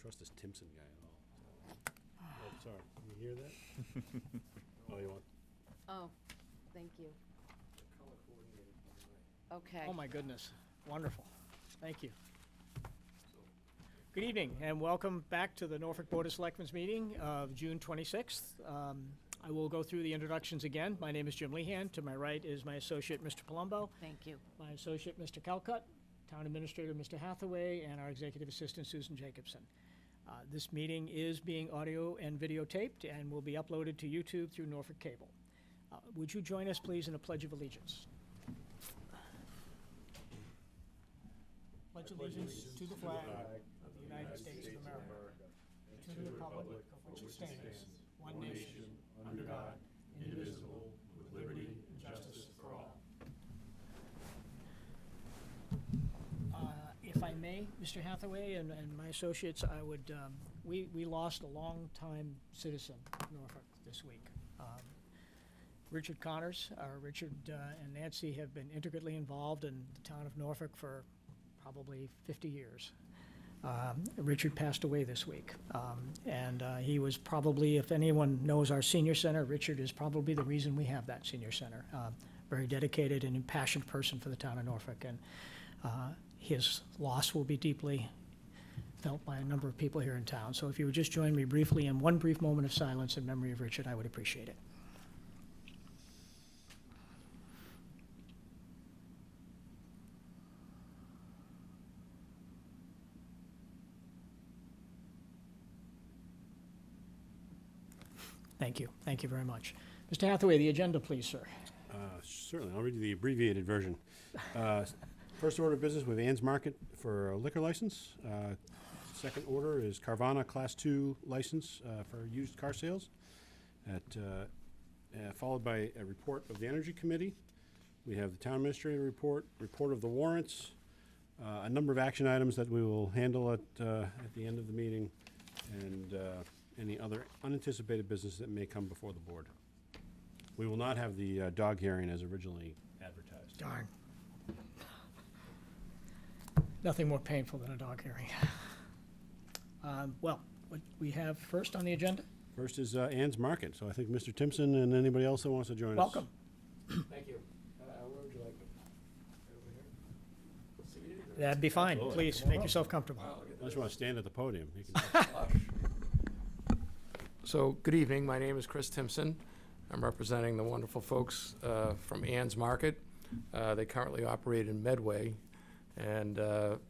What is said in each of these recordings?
trust this Timpson guy at all. Oh, sorry. You hear that? Oh, you want? Oh, thank you. Okay. Oh, my goodness. Wonderful. Thank you. Good evening, and welcome back to the Norfolk Board of Selectmen's meeting of June 26th. I will go through the introductions again. My name is Jim Lehan. To my right is my associate, Mr. Palumbo. Thank you. My associate, Mr. Calcutt, Town Administrator, Mr. Hathaway, and our Executive Assistant, Susan Jacobson. This meeting is being audio and videotaped and will be uploaded to YouTube through Norfolk Cable. Would you join us, please, in a Pledge of Allegiance? Pledge allegiance to the flag of the United States of America, to the republic for which it stands, one nation, under God, indivisible, with liberty and justice for all. If I may, Mr. Hathaway and my associates, I would, we lost a long-time citizen of Norfolk this week. Richard Connors, Richard and Nancy have been intricately involved in the town of Norfolk for probably 50 years. Richard passed away this week, and he was probably, if anyone knows our senior center, Richard is probably the reason we have that senior center. Very dedicated and impassioned person for the town of Norfolk, and his loss will be deeply felt by a number of people here in town. So if you would just join me briefly in one brief moment of silence in memory of Richard, I would appreciate it. Thank you. Thank you very much. Mr. Hathaway, the agenda, please, sir. Certainly. I'll read you the abbreviated version. First order of business with Ann's Market for a liquor license. Second order is Carvana Class 2 license for used car sales. Followed by a report of the Energy Committee. We have the Town Administrator report, report of the warrants, a number of action items that we will handle at the end of the meeting, and any other unanticipated business that may come before the board. We will not have the dog hearing as originally advertised. Darn. Nothing more painful than a dog hearing. Well, what we have first on the agenda? First is Ann's Market, so I think Mr. Timpson and anybody else that wants to join us. Welcome. Thank you. Where would you like me? Over here? Seated? That'd be fine. Absolutely. Please, make yourself comfortable. Unless you want to stand at the podium. You can So, good evening. My name is Chris Timpson. I'm representing the wonderful folks from Ann's Market. They currently operate in Medway, and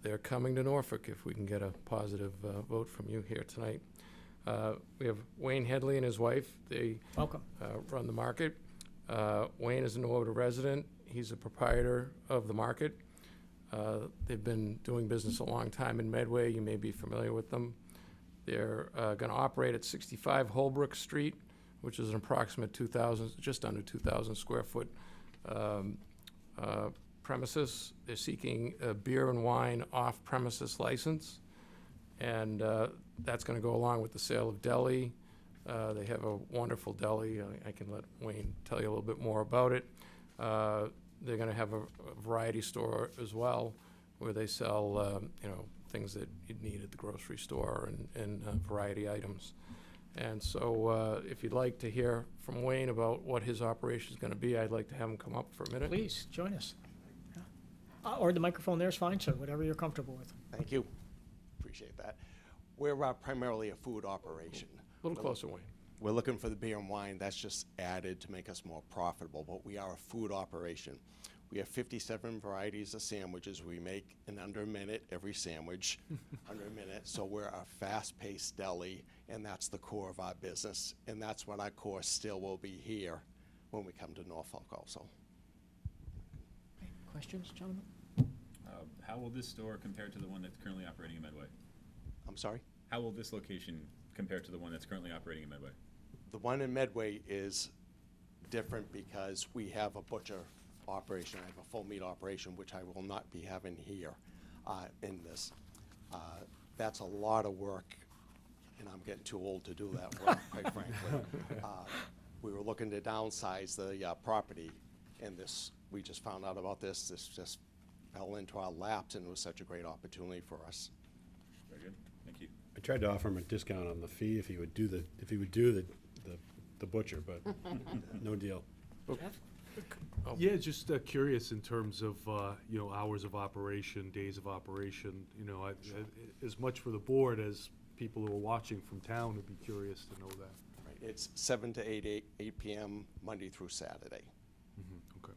they're coming to Norfolk if we can get a positive vote from you here tonight. We have Wayne Headley and his wife. They Welcome. run the market. Wayne is a Norwood resident. He's a proprietor of the market. They've been doing business a long time in Medway. You may be familiar with them. They're going to operate at 65 Holbrook Street, which is an approximate 2,000, just under 2,000 square foot premises. They're seeking a beer and wine off-premises license, and that's going to go along with the sale of deli. They have a wonderful deli. I can let Wayne tell you a little bit more about it. They're going to have a variety store as well, where they sell, things that you'd need at the grocery store and variety items. And so if you'd like to hear from Wayne about what his operation is going to be, I'd like to have him come up for a minute. Please, join us. Yeah. Or the microphone there is fine, sir, whatever you're comfortable with. Thank you. Appreciate that. We're primarily a food operation. A little closer, Wayne. We're looking for the beer and wine. That's just added to make us more profitable, but we are a food operation. We have 57 varieties of sandwiches. We make in under a minute every sandwich, under a minute. So we're a fast-paced deli, and that's the core of our business. And that's what our core still will be here when we come to Norfolk also. Okay, questions, gentlemen? How will this store compare to the one that's currently operating in Medway? I'm sorry? How will this location compare to the one that's currently operating in Medway? The one in Medway is different because we have a butcher operation. I have a full meat operation, which I will not be having here in this. That's a lot of work, and I'm getting too old to do that work, quite frankly. We were looking to downsize the property, and we just found out about this. This just fell into our laps, and it was such a great opportunity for us. Very good. Thank you. I tried to offer him a discount on the fee if he would do the butcher, but no deal. Yeah, just curious in terms of, hours of operation, days of operation, as much for the board as people who are watching from town would be curious to know that. Right, it's 7 to 8 p.m. Monday through Saturday. Okay.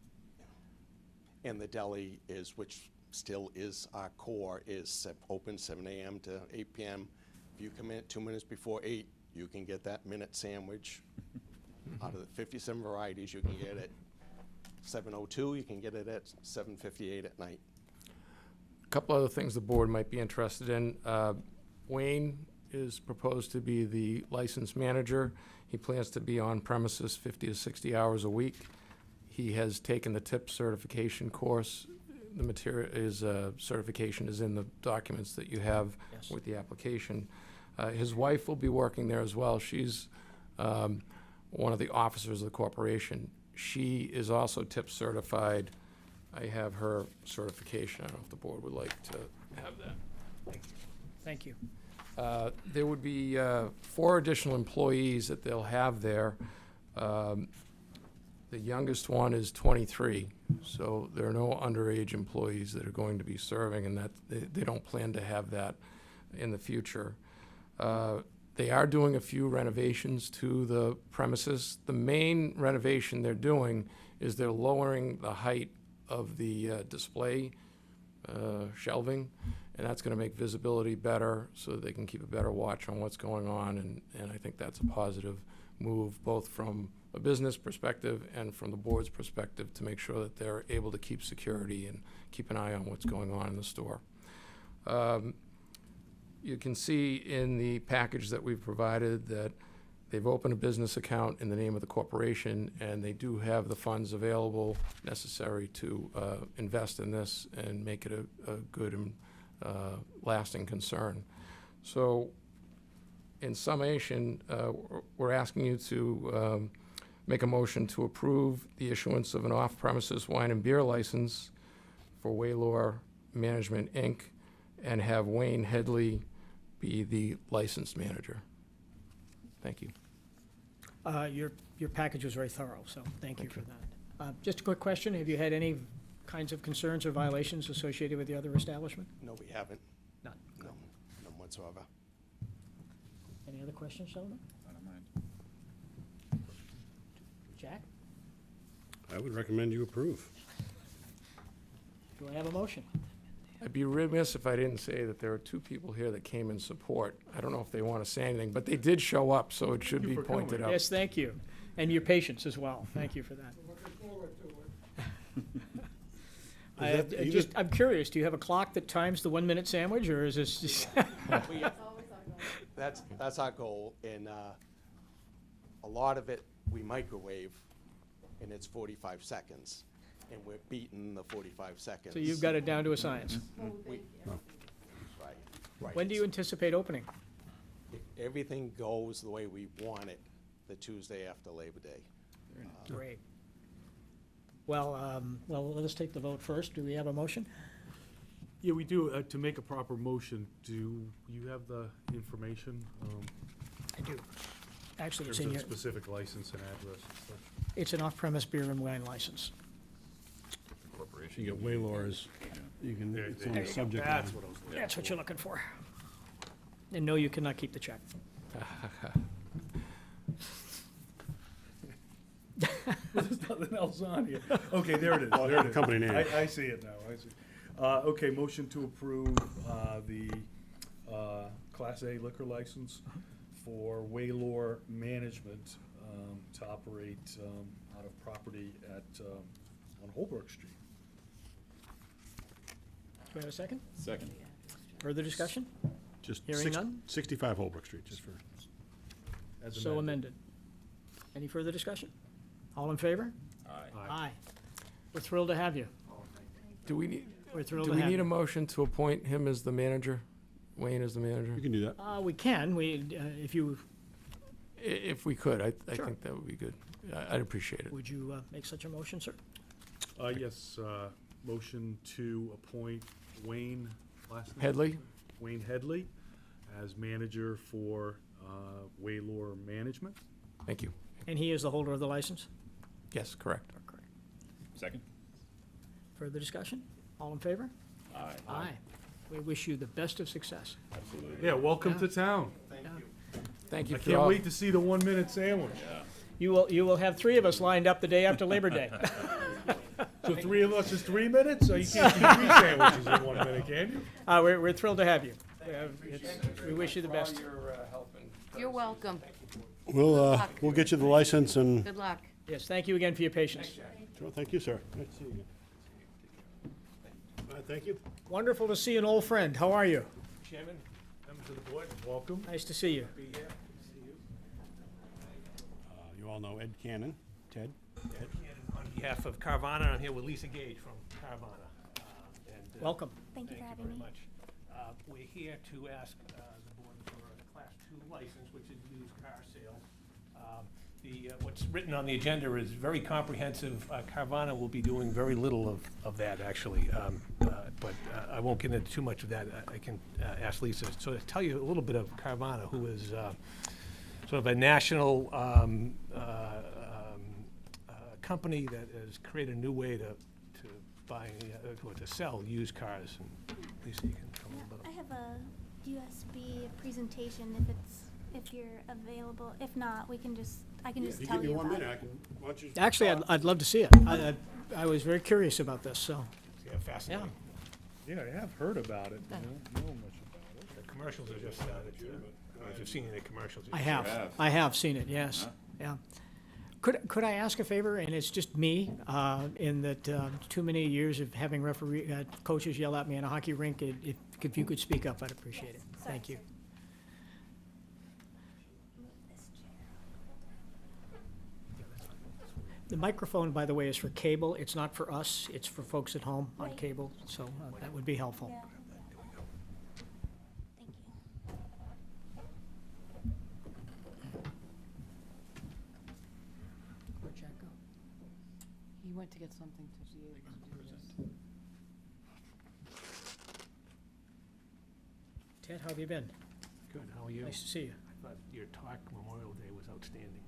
And the deli is, which still is our core, is open 7 a.m. to 8 p.m. If you come in at 2 minutes before 8, you can get that minute sandwich. Out of the 57 varieties, you can get it 7:02, you can get it at 7:58 at night. A couple other things the board might be interested in. Wayne is proposed to be the license manager. He plans to be on premises 50 to 60 hours a week. He has taken the TIP certification course. The material is, certification is in the documents that you have Yes. with the application. His wife will be working there as well. She's one of the officers of the corporation. She is also TIP certified. I have her certification. I don't know if the board would like to have that. Thank you. There would be 4 additional employees that they'll have there. The youngest one is 23, so there are no underage employees that are going to be serving, and that they don't plan to have that in the future. They are doing a few renovations to the premises. The main renovation they're doing is they're lowering the height of the display shelving, and that's going to make visibility better so that they can keep a better watch on what's going on, and I think that's a positive move, both from a business perspective and from the board's perspective, to make sure that they're able to keep security and keep an eye on what's going on in the store. You can see in the package that we've provided that they've opened a business account in the name of the corporation, and they do have the funds available necessary to invest in this and make it a good and lasting concern. So, in summation, we're asking you to make a motion to approve the issuance of an off-premises wine and beer license for Waylor Management, Inc., and have Wayne Headley be the licensed manager. Thank you. Your package was very thorough, so thank you for that. Just a quick question, have you had any kinds of concerns or violations associated with the other establishment? No, we haven't. None. No, none whatsoever. Any other questions, gentlemen? I don't mind. Jack, I would recommend you approve. do I have a motion? I'd be remiss if I didn't say that there are 2 people here that came in support. I don't know if they want to say anything, but they did show up, so it should Thank be you for pointed coming. out. Yes, thank you, and your patience as well, thank you for that. I'm curious, do you have a clock that times the 1-minute sandwich, or is this just? That's our goal, and a lot of it we microwave, and it's 45 seconds, and we're beating the 45 seconds. So you've got it down to a science. Right, right. When do you anticipate opening? If everything goes the way we want it, the Tuesday after Labor Day. Great. Well, let us take the vote first. Do we have a motion? Yeah, we do. To make a proper motion, do you have the information? I do. Actually, In it's terms in of your, specific license and address and such? it's an off-premise beer and wine license. You get Waylor's, you can, There- it's there on you the go. subject That's line. what I was looking That's what for. you're looking for. And no, you cannot keep the check. There's nothing else on here. Okay, there it is, there it is. Company name. I see it now, I see. Okay, motion to approve the Class A liquor license for Waylor Management to operate out of property on Holbrook Street. Do we have a second? Second. Further discussion? Just Hearing none? 65 Holbrook Street, just for, As So amended. Any further discussion? All in favor? Aye. Aye. We're thrilled to have you. Do we need, We're thrilled do to we have need a you. motion to appoint him as the manager? Wayne as the manager? you can do that. We can, if you, If we could, I Sure. think that would be good. I'd appreciate it. would you make such a motion, sir? Yes, motion to appoint Wayne, last name? Headley? Wayne Headley as manager for Waylor Management. Thank you. And he is the holder of the license? Yes, correct. Second? Further discussion? All in favor? Aye. Aye. We wish you the best of success. Absolutely. Yeah, welcome Yeah. to town. Thank you I for can't all. wait to see the 1-minute sandwich. You will have three of us lined up the day after Labor Day. So 3 of us is 3 minutes, so you can't do 3 sandwiches in 1 minute, can you? We're thrilled to have you. We wish you the best. You're welcome. We'll get you the license and, Good luck. Yes, thank you again for your patience. sure, thank you, sir. Nice to see you again. Thank you. Wonderful to see an old friend. How are you? Chairman, members of the board, welcome. Nice to see you. You all know Ed Cannon. Ted? Ed? On behalf of Carvana, I'm here with Lisa Gage from Carvana. Welcome. Thank you for having very me. much. We're here to ask the board for a Class 2 license, which is used car sales. What's written on the agenda is very comprehensive. Carvana will be doing very little of that, actually. But I won't get into too much of that. I can ask Lisa. So to tell you a little bit of Carvana, who is sort of a national company that has created a new way to buy, or to sell used cars. And Lisa, you can tell me a little bit. I have a USB presentation if you're available. If not, I can just If you tell give me you 1 about minute, I it. can, why don't you? Actually, I'd love to see it. I was very curious about this, so. Yeah, fascinating. Yeah, I have heard about it, but I don't know much about it. The commercials are just, I don't know if you've seen any commercials. I You have. have. I have seen it, yes. Yeah. Could I ask a favor, and it's just me, in that too many years of having coaches yell at me in a hockey rink, if you could speak up, I'd appreciate it. Sorry, Thank you. sir. Move this chair. The microphone, by the way, is for cable. It's not for us. It's for folks at home on Right. cable, so that would be helpful. Yeah. Thank you. Where'd Jack go? He went to get something to be able to do this. Ted, how have you been? Good, how are you? Nice to see you. I thought your talk Memorial Day was outstanding.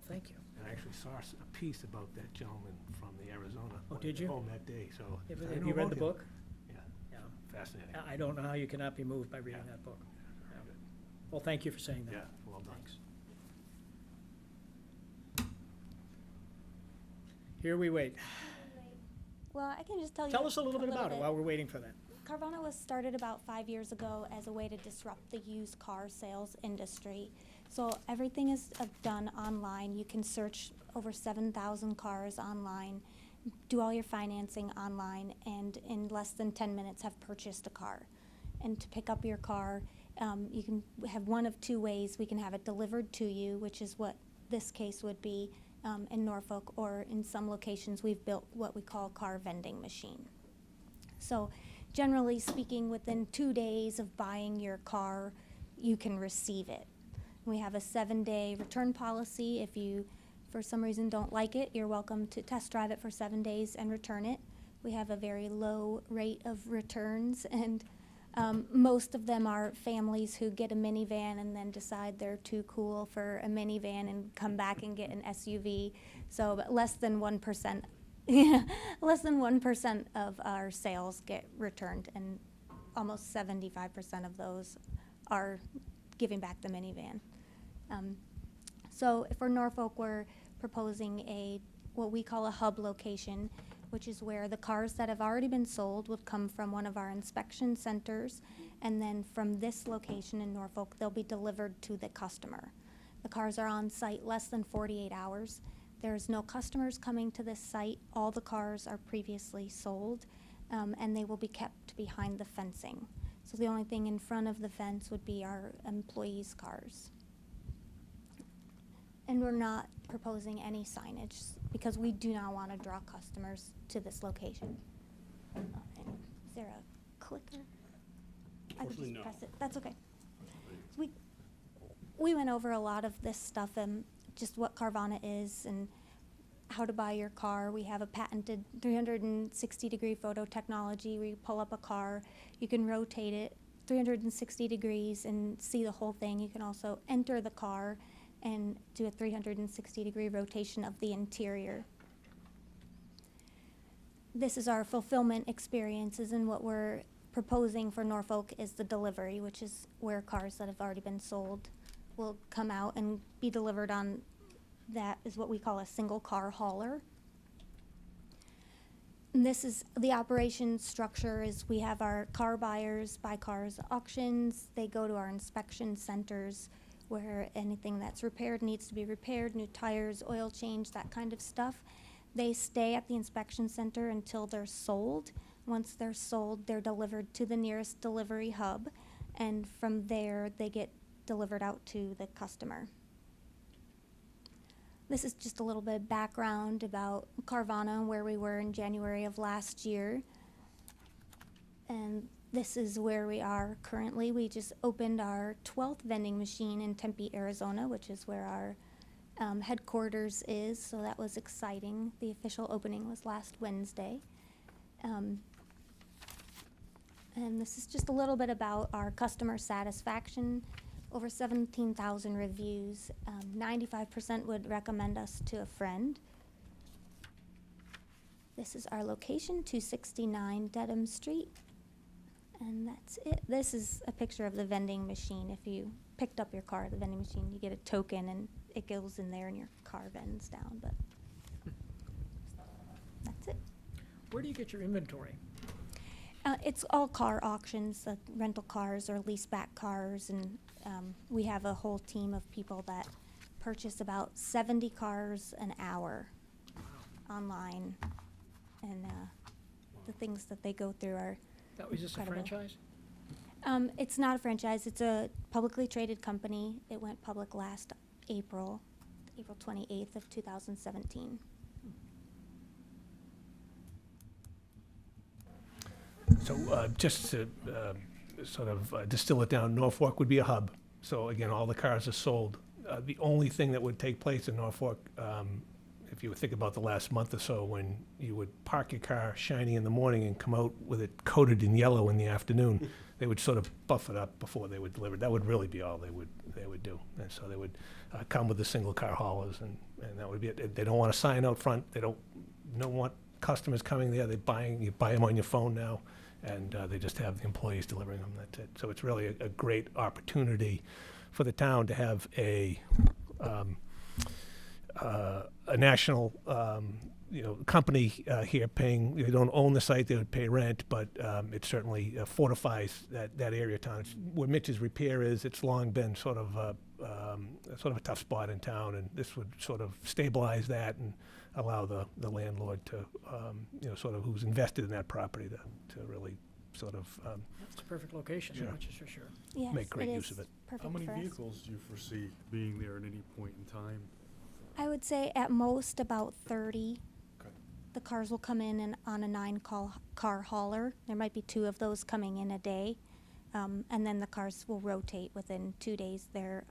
Thank you. And I actually saw a piece about that gentleman from the Arizona. Oh, when I did got you? home that day, so. Have I have know you read about the him. book? Yeah, Yeah. fascinating. I don't know how you cannot be moved by reading Yeah. that book. Very good. Well, thank you for saying that. Yeah, well done. Thanks. Here we wait. Well, I can just tell you. Tell us a little bit about it while we're waiting for that. Carvana was started about 5 years ago as a way to disrupt the used car sales industry. So everything is done online. You can search over 7,000 cars online, do all your financing online, and in less than 10 minutes have purchased a car. And to pick up your car, you can have one of two ways. We can have it delivered to you, which is what this case would be in Norfolk, or in some locations we've built what we call car vending machine. So generally speaking, within 2 days of buying your car, you can receive it. We have a 7-day return policy. If you, for some reason, don't like it, you're welcome to test drive it for 7 days and return it. We have a very low rate of returns, and most of them are families who get a minivan and then decide they're too cool for a minivan and come back and get an SUV. So but less than 1%. Less than 1% of our sales get returned, and almost 75% of those are giving back the minivan. So for Norfolk, we're proposing what we call a hub location, which is where the cars that have already been sold would come from one of our inspection centers, and then from this location in Norfolk, they'll be delivered to the customer. The cars are on site less than 48 hours. There's no customers coming to this site. All the cars are previously sold, and they will be kept behind the fencing. So the only thing in front of the fence would be our employees' cars. And we're not proposing any signage because we do not want to draw customers to this location. Is there a clicker? I could Unfortunately, just no. press it. That's okay. So we went over a lot of this stuff and just what Carvana is and how to buy your car. We have a patented 360-degree photo technology where you pull up a car, you can rotate it 360 degrees and see the whole thing. You can also enter the car and do a 360-degree rotation of the interior. This is our fulfillment experiences, and what we're proposing for Norfolk is the delivery, which is where cars that have already been sold will come out and be delivered on. That is what we call a single car hauler. And this is the operation structure. Is we have our car buyers buy cars at auctions. They go to our inspection centers where anything that's repaired needs to be repaired, new tires, oil change, that kind of stuff. They stay at the inspection center until they're sold. Once they're sold, they're delivered to the nearest delivery hub, and from there they get delivered out to the customer. This is just a little bit of background about Carvana and where we were in January of last year. And this is where we are currently. We just opened our 12th vending machine in Tempe, Arizona, which is where our headquarters is, so that was exciting. The official opening was last Wednesday. And this is just a little bit about our customer satisfaction. Over 17,000 reviews. 95% would recommend us to a friend. This is our location, 269 Dedham Street. And that's it. This is a picture of the vending machine. If you picked up your car at the vending machine, you get a token and it goes in there and your car vends down, but that's it. Where do you get your inventory? It's all car auctions, rental cars or leaseback cars, and we have a whole team of people that purchase about 70 cars an hour online, and the things that they go through are Is this a incredible. franchise? It's not a franchise. It's a publicly traded company. It went public last April 28th of 2017. So just to sort of distill it down, Norfolk would be a hub. So again, all the cars are sold. The only thing that would take place in Norfolk, if you would think about the last month or so, when you would park your car shiny in the morning and come out with it coated in yellow in the afternoon, they would sort of buff it up before they would deliver. That would really be all they would do. And so they would come with the single car haulers, and that would be it. They don't want a sign out front. They don't want customers coming there. You buy them on your phone now, and they just have the employees delivering them. That's it. So it's really a great opportunity for the town to have a national company here paying. They don't own the site; they would pay rent, but it certainly fortifies that area of town. It's where Mitch's Repair is. It's long been sort of a tough spot in town, and this would sort of stabilize that and allow the landlord to sort of who's invested in that property to really sort of It's a perfect location, Yeah. much is for sure. Yes, Make great it use is of it. perfect How many for us. vehicles do you foresee being there at any point in time? I would say at most about 30. Okay. The cars will come in on a 9-car hauler. There might be 2 of those coming in a day. And then the cars will rotate within 2 days. They're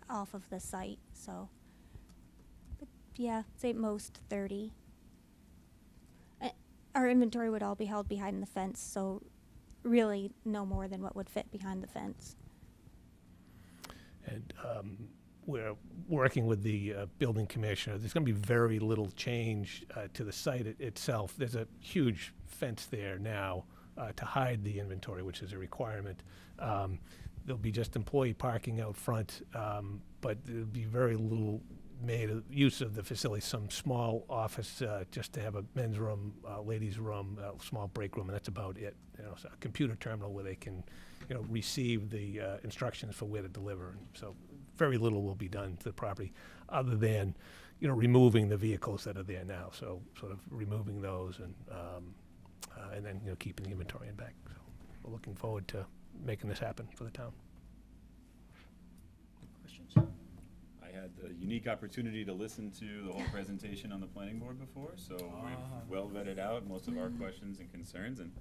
off of the site. So, but yeah, say at most 30. Our inventory would all be held behind the fence, so really no more than what would fit behind the fence. And we're working with the building commissioner. There's going to be very little change to the site itself. There's a huge fence there now to hide the inventory, which is a requirement. There'll be just employee parking out front, but there'll be very little made use of the facility. Some small office just to have a men's room, ladies' room, a small break room, and that's about it. So a computer terminal where they can, receive the instructions for where to deliver. And so very little will be done to the property, other than, removing the vehicles that are there now. So sort of removing those and then keeping the inventory in back. So we're looking forward to making this happen for the town. Questions? I had the unique opportunity to listen to the whole presentation on the planning board before, so we've well vetted out most of our questions and concerns, and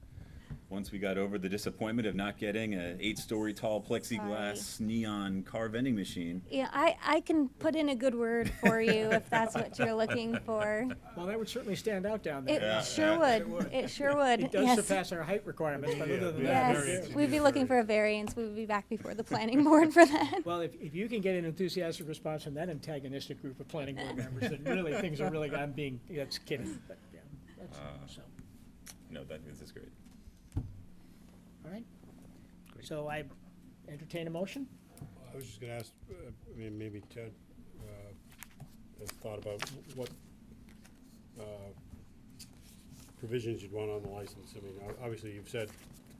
once we got over the disappointment of not getting a 8-story tall plexiglass neon car vending machine. Yeah, I can put in a good word for you if that's what you're looking for. Well, that would certainly stand out down It there. sure would. It sure would. It does Yes. surpass our height requirements, but other than that. Yes, variance. we'd be looking for a variance. We would be back before the planning board for that. Well, if you can get an enthusiastic response from that antagonistic group of planning board members, then really, things are really, that's kidding, but, yeah, that's, so, No, this is great. all right. So I entertain a motion? I was just gonna ask, maybe Ted has thought about what provisions you'd want on the license. I mean, obviously, you've said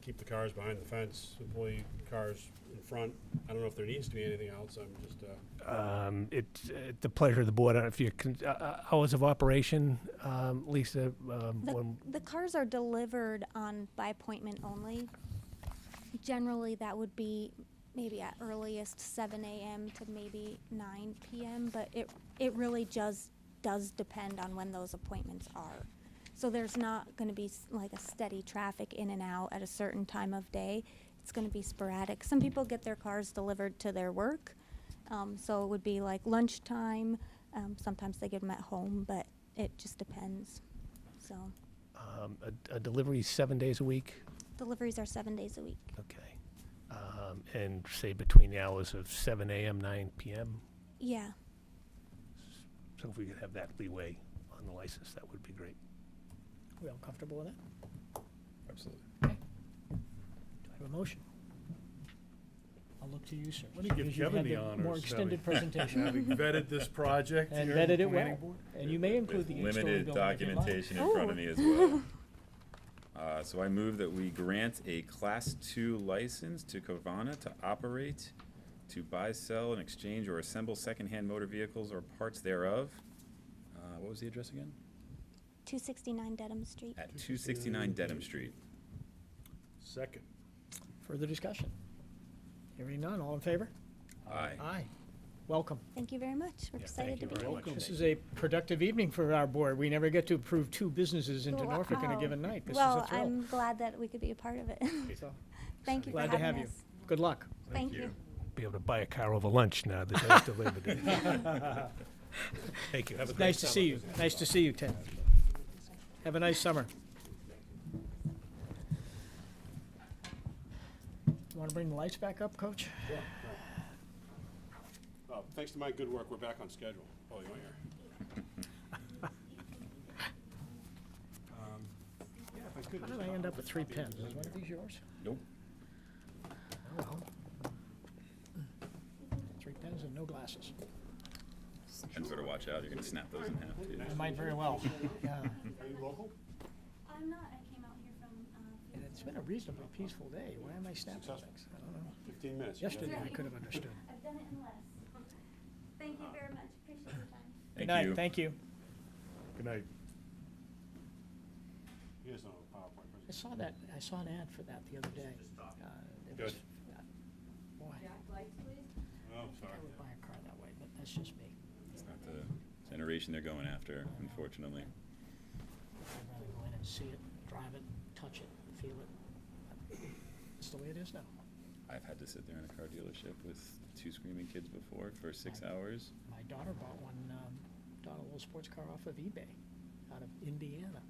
keep the cars behind the fence, employee cars in front. I don't know if there needs to be anything else. I'm just, It's at the pleasure of the board. I don't know if you can, hours of operation, Lisa, The cars are delivered on by appointment only. Generally, that would be maybe at earliest 7 a.m. to maybe 9 p.m., but it really just does depend on when those appointments are. So there's not going to be like a steady traffic in and out at a certain time of day. It's going to be sporadic. Some people get their cars delivered to their work, so it would be like lunchtime. Sometimes they get them at home, but it just depends. So a delivery 7 days a week, deliveries are 7 days a week. okay. And say between the hours of 7 a.m., 9 p.m. Yeah. So if we could have that leeway on the license, that would be great. We all comfortable with that? Absolutely. Okay. Do I have a motion? I'll look to you, sir. Let me give because you Kevin had the More honors, extended having presentation. vetted this project And here in the vetted it planning well. board. And you may include the 8-story Limited building if you'd like. documentation in front of me as well. So I move that we grant a Class 2 license to Carvana to operate, to buy, sell, and exchange or assemble secondhand motor vehicles or parts thereof. What was the address again? 269 Dedham Street. At 269 Dedham Street. Second. Further discussion? Hearing none, all in favor? Aye. Aye. Welcome. Thank you very much. We're excited to be here. This is a productive evening for our board. We never get to approve 2 businesses into Wow. Norfolk in a given night. This is Well, a thrill. I'm glad that we could be a part of it. So, Thank you for glad to having have you. us. Good luck. Thank you. Be able to buy a car over lunch now that day after Labor Day. Thank you. Have a great Nice to see you. Nice to see you, Ted. Have a nice summer. Want to bring the lights back up, Coach? thanks to my good work, we're back on schedule. Oh, you want your? Yeah, if I could. How did I end up with 3 pens? Is one of these yours? Nope. Oh, well. 3 pens and no glasses. And sort of watch out, you're gonna snap those in half too. I might very well. Yeah. Are you local? I'm not. I came out here from. And it's been a reasonably peaceful day. Why am I snapping Successful. things? I don't know. 15 minutes. Yesterday I could have understood. I've done it in less. Thank you very much. Appreciate your time. Good Thank night. you. Thank you. Good night. You guys don't have a PowerPoint presentation. I saw an ad for that the other day. It was- Good. Boy, Oh, sorry. I would buy a car that way, but that's just me. It's not the generation they're going after, unfortunately. I'd rather go in and see it, drive it, touch it, feel it. It's the way it is now. I've had to sit there in a car dealership with 2 screaming kids before for 6 hours. My daughter bought one, bought a little sports car off of eBay out of Indiana.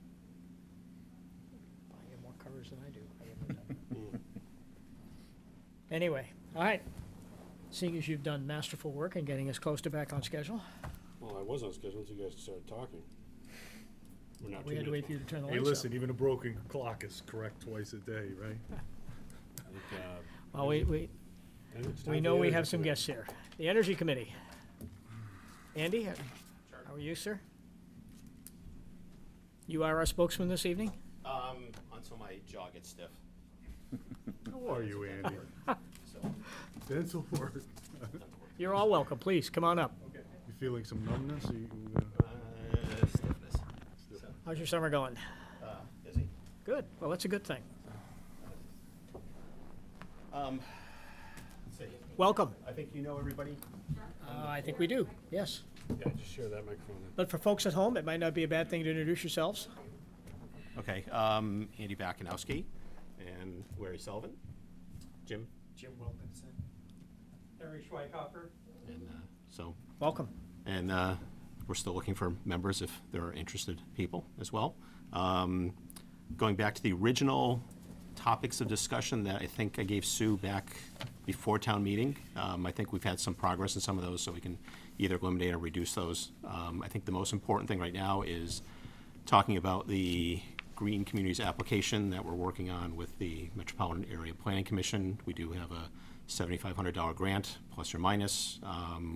Buying more cars than I do. I wouldn't have done that. Anyway, all right. Seeing as you've done masterful work in getting us close to back on schedule, Well, I was on schedule until you guys started talking. We're now 2 we had to wait minutes for you to turn the Hey, lights up. listen, even a broken clock is correct twice a day, right? I think, Well, we I think it's time we for know the we energy have some committee. guests here. The Energy Committee. Andy, how are you, sir? You are our spokesman this evening? Until my jaw gets stiff. How are you, Andy? So, Dental work. You're all welcome. Please, come on up. You feeling some numbness? Or you, stiffness. So, How's your summer going? busy. Good. Well, that's a good thing. Let's see. Welcome. I think you know everybody. I think we do, yes. Yeah, just share that microphone then. But for folks at home, it might not be a bad thing to introduce yourselves. Okay, Andy Vakanowski. And Larry Sullivan. Jim. Jim Wilkinson. Harry Schweikhofer. And so, Welcome. and we're still looking for members if there are interested people as well. Going back to the original topics of discussion that I think I gave Sue back before town meeting, I think we've had some progress in some of those, so we can either eliminate or reduce those. I think the most important thing right now is talking about the Green Communities application that we're working on with the Metropolitan Area Planning Commission. We do have a $7,500 grant, plus or minus.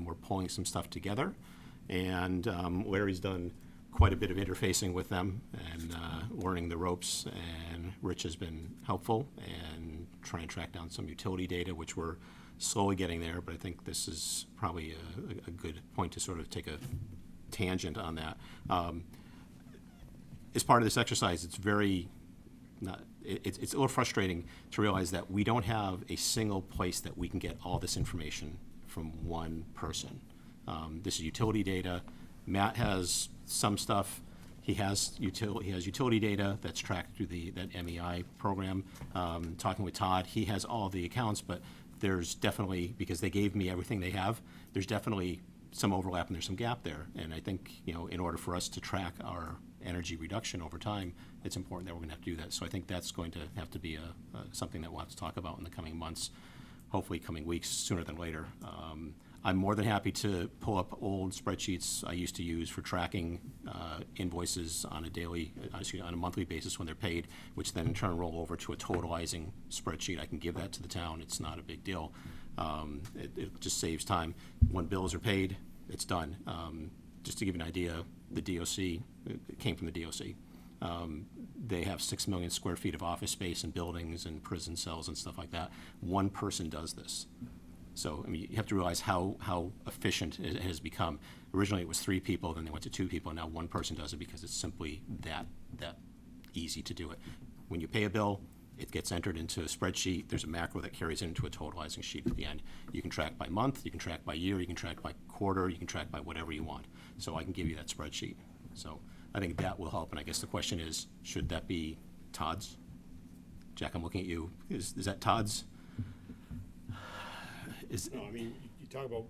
We're pulling some stuff together, and Larry's done quite a bit of interfacing with them and learning the ropes, and Rich has been helpful and trying to track down some utility data, which we're slowly getting there, but I think this is probably a good point to sort of take a tangent on that. As part of this exercise, it's very it's a little frustrating to realize that we don't have a single place that we can get all this information from one person. This is utility data. Matt has some stuff. He has utility data that's tracked through that MEI program. Talking with Todd, he has all the accounts, but there's definitely, because they gave me everything they have, there's definitely some overlap and there's some gap there. And I think, in order for us to track our energy reduction over time, it's important that we're going to have to do that. So I think that's going to have to be something that we'll have to talk about in the coming months, hopefully coming weeks, sooner than later. I'm more than happy to pull up old spreadsheets I used to use for tracking invoices on a monthly basis when they're paid, which then in turn roll over to a totalizing spreadsheet. I can give that to the town. It's not a big deal. It just saves time. When bills are paid, it's done. Just to give you an idea, the DOC, it came from the DOC. They have 6 million square feet of office space and buildings and prison cells and stuff like that. One person does this. So, you have to realize how efficient it has become. Originally, it was 3 people, then they went to 2 people, and now one person does it because it's simply that easy to do it. When you pay a bill, it gets entered into a spreadsheet. There's a macro that carries it into a totalizing sheet at the end. You can track by month, you can track by year, you can track by quarter, you can track by whatever you want. So I can give you that spreadsheet. So I think that will help, and I guess the question is, should that be Todd's? Jack, I'm looking at you. Is that Todd's? No, you talk about,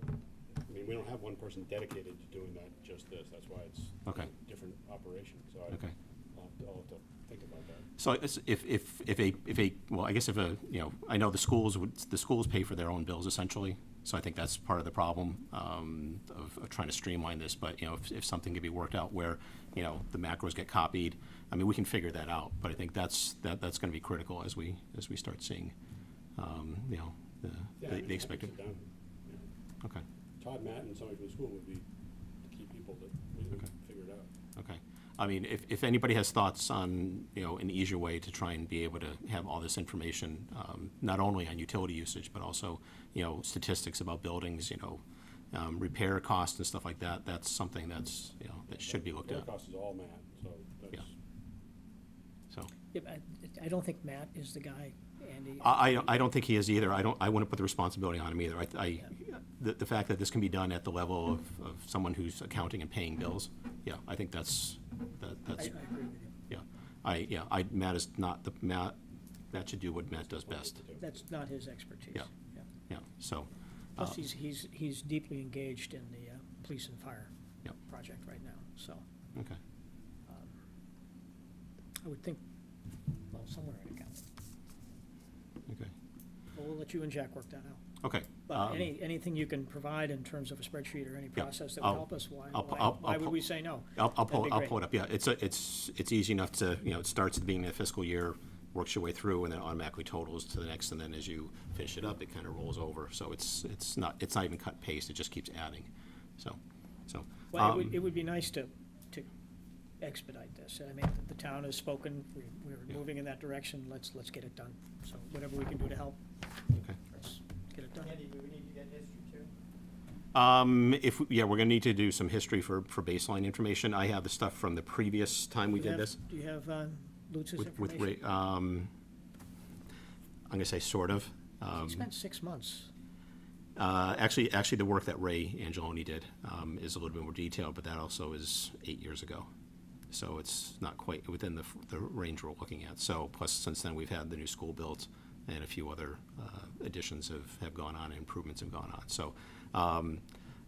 we don't have one person dedicated to doing that, just this. That's why it's Okay. a different operation. So Okay. I'll have to think about that. So I know the schools pay for their own bills essentially. So I think that's part of the problem of trying to streamline this. But if something can be worked out where the macros get copied, we can figure that out. But I think that's going to be critical as we start seeing the expected. Sit down. Yeah. Okay. Todd, Matt, and somebody from the school would be the key people that we can figure it out. Okay. If anybody has thoughts on, an easier way to try and be able to have all this information, not only on utility usage, but also, statistics about buildings, repair costs and stuff like that, that's something that's, that should be looked at. Repair cost is all Matt, so that's. Yeah. So. Yeah, I don't think Matt is the guy, Andy. I don't think he is either. I wouldn't put the responsibility on him either. The fact that this can be done at the level of someone who's accounting and paying bills, yeah, I think that's. I agree with you. Matt is not Matt should do what Matt does best. That's not his expertise. Yeah, so. Plus, he's deeply engaged in the police and fire Yep. project right now, so. Okay. I would think, somewhere in account. Okay. Well, we'll let you and Jack work that out. Okay. But anything you can provide in terms of a spreadsheet or any Yeah, process that would help us, why would pull- we say no? I'll That'd be great. pull it up. Yeah, it's easy enough to, it starts at the beginning of the fiscal year, works your way through, and then automatically totals to the next, and then as you finish it up, it kind of rolls over. So it's not even cut and paste, it just keeps adding. So. Well, it would be nice to expedite this. The town has spoken, we're moving in that direction, let's get it done. So whatever we can do to help, Okay. let's get it done. Andy, do we need to get history too? We're gonna need to do some history for baseline information. I have the stuff from the previous time we did this. Do you have Lutz's With information? Ray, I'm gonna say sort of. He spent 6 months. Actually, the work that Ray Angeloni did is a little bit more detailed, but that also is 8 years ago. So it's not quite within the range we're looking at. So plus, since then, we've had the new school built, and a few other additions have gone on, and improvements have gone on. So,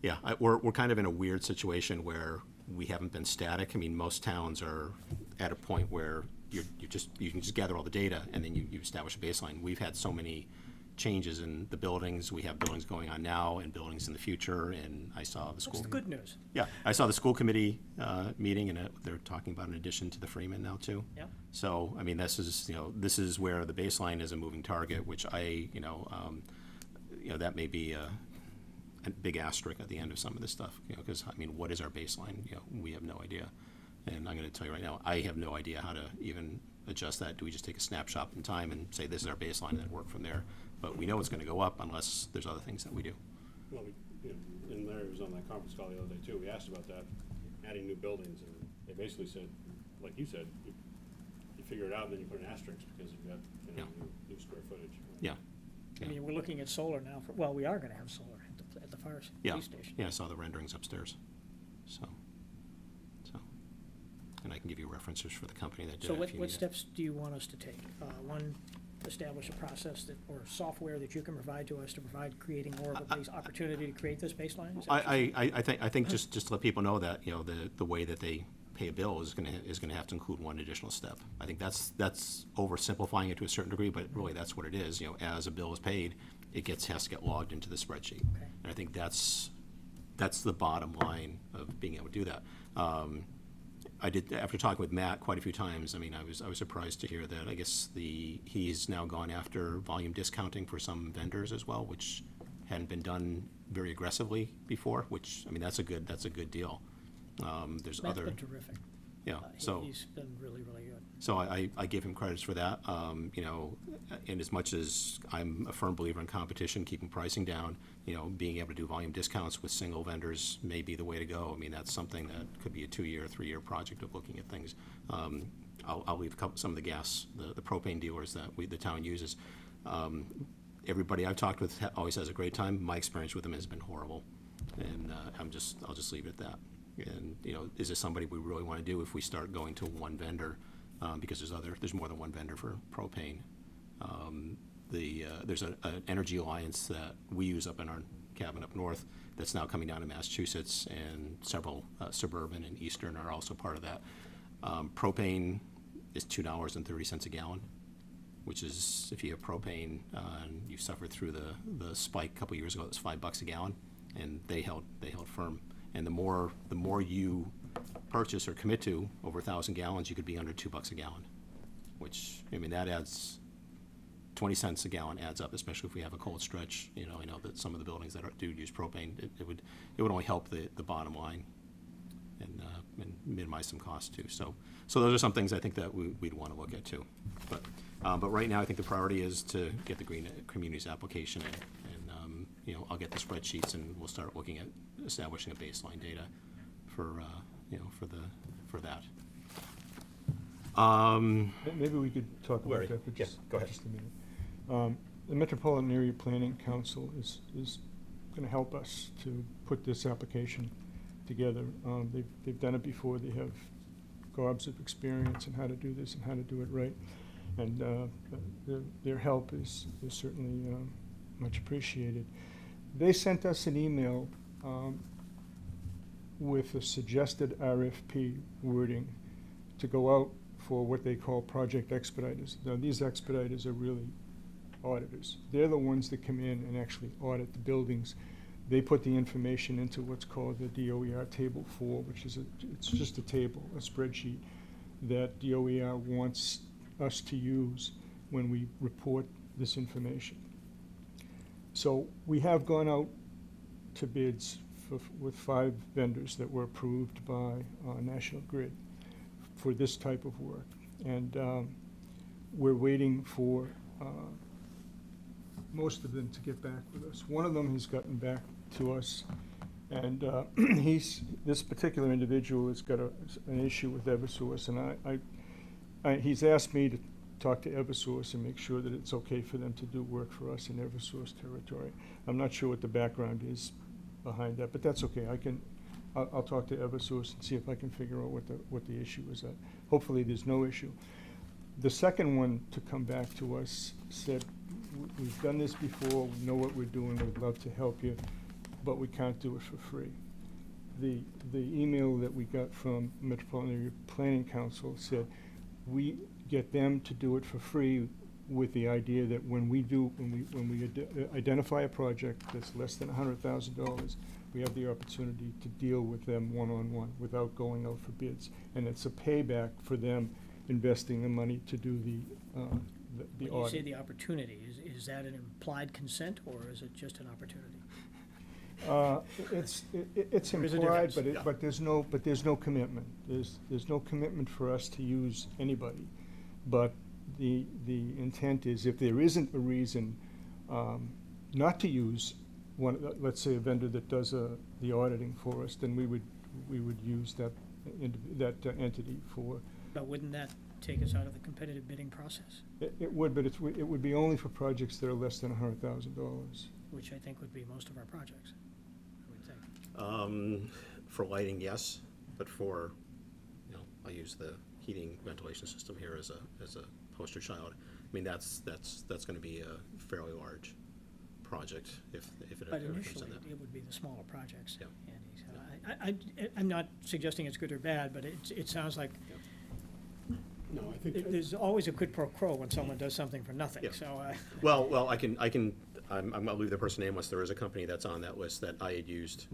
yeah, we're kind of in a weird situation where we haven't been static. I mean, most towns are at a point where you can just gather all the data, and then you establish a baseline. We've had so many changes in the buildings. We have buildings going on now and buildings in the future, and I saw the school. That's the good news. Yeah, I saw the school committee meeting, and they're talking about an addition to the Freeman now too. Yep. So, I mean, this is where the baseline is a moving target, which that may be a big asterisk at the end of some of this stuff, because, I mean, what is our baseline? We have no idea. And I'm gonna tell you right now, I have no idea how to even adjust that. Do we just take a snapshot in time and say this is our baseline and then work from there? But we know it's gonna go up unless there's other things that we do. Well, and Larry was on that conference call the other day too. We asked about that, adding new buildings, and they basically said, like you said, you figure it out and then you put an asterisk because you've got new square footage. Yeah. I mean, we're looking at solar now. Well, we are going to have solar at the fire police station. Yeah, I saw the renderings upstairs. So, and I can give you references for the company that did So it if you what need it. steps do you want us to take? One, establish a process or software that you can provide to us to creating more of a opportunity to create this baseline? Is that what you're I think just to let people know that, the way that they pay a bill is gonna have to include one additional step. I think that's oversimplifying it to a certain degree, but really that's what it is. As a bill is paid, it has to get logged into the spreadsheet. Okay. And I think that's the bottom line of being able to do that. I did, after talking with Matt quite a few times, I mean, I was surprised to hear that I guess he's now gone after volume discounting for some vendors as well, which hadn't been done very aggressively before, which, I mean, that's a good deal. There's Matt's other. been terrific. Yeah, so. He's been really, really good. So I give him credits for that. And as much as I'm a firm believer in competition, keeping pricing down, being able to do volume discounts with single vendors may be the way to go. I mean, that's something that could be a 2-year, 3-year project of looking at things. I'll leave some of the gas, the propane dealers that the town uses. Everybody I've talked with always has a great time. My experience with them has been horrible, and I'll just leave it at that. And is this somebody we really want to do if we start going to one vendor? Because there's more than one vendor for propane. There's an energy alliance that we use up in our cabin up north that's now coming down to Massachusetts, and several suburban and eastern are also part of that. Propane is $2.30 a gallon, which is, if you have propane and you suffered through the spike a couple years ago, it was $5 a gallon, and they held firm. And the more you purchase or commit to, over 1,000 gallons, you could be under $2 a gallon, which, I mean, that adds 20 cents a gallon adds up, especially if we have a cold stretch. I know that some of the buildings that do use propane, it would only help the bottom line and minimize some costs too. So those are some things I think that we'd want to look at too. But right now, I think the priority is to get the Green Communities application in, and I'll get the spreadsheets, and we'll start looking at establishing a baseline data for that. Maybe we could talk about Larry, that for yeah, go ahead. just a minute. The Metropolitan Area Planning Council is going to help us to put this application together. They've done it before. They have gobs of experience in how to do this and how to do it right. And their help is certainly much appreciated. They sent us an email with a suggested RFP wording to go out for what they call project expediters. Now, these expediters are really auditors. They're the ones that come in and actually audit the buildings. They put the information into what's called the DOER Table 4, which is it's just a table, a spreadsheet that DOER wants us to use when we report this information. So we have gone out to bids with 5 vendors that were approved by National Grid for this type of work. And we're waiting for most of them to get back with us. One of them has gotten back to us, and this particular individual has got an issue with Eversource, and he's asked me to talk to Eversource and make sure that it's okay for them to do work for us in Eversource territory. I'm not sure what the background is behind that, but that's okay. I'll talk to Eversource and see if I can figure out what the issue is. Hopefully, there's no issue. The second one to come back to us said, we've done this before, we know what we're doing, we'd love to help you, but we can't do it for free. The email that we got from Metropolitan Area Planning Council said, we get them to do it for free with the idea that when we identify a project that's less than $100,000, we have the opportunity to deal with them one-on-one without going out for bids. And it's a payback for them investing the money to do the When you audit. say the opportunity, is that an implied consent, or is it just an opportunity? It's There is a implied, difference. but there's no commitment. There's no commitment for us to use anybody. But the intent is, if there isn't a reason not to use one, let's say a vendor that does the auditing for us, then we would use that entity for. But wouldn't that take us out of the competitive bidding process, It would, but it would be only for projects that are less than $100,000. which I think would be most of our projects, I would think. For lighting, yes, but for, I'll use the heating ventilation system here as a poster child. I mean, that's gonna be a fairly large project if it But ever comes initially, in that. it would be the smaller projects, Yeah. Andy. So I'm not suggesting it's good or bad, but it sounds like No, I think, there's always a quid pro quo when someone does something for nothing, Yeah. so. Well, I'm gonna leave the person nameless. There is a company that's on that list that I had used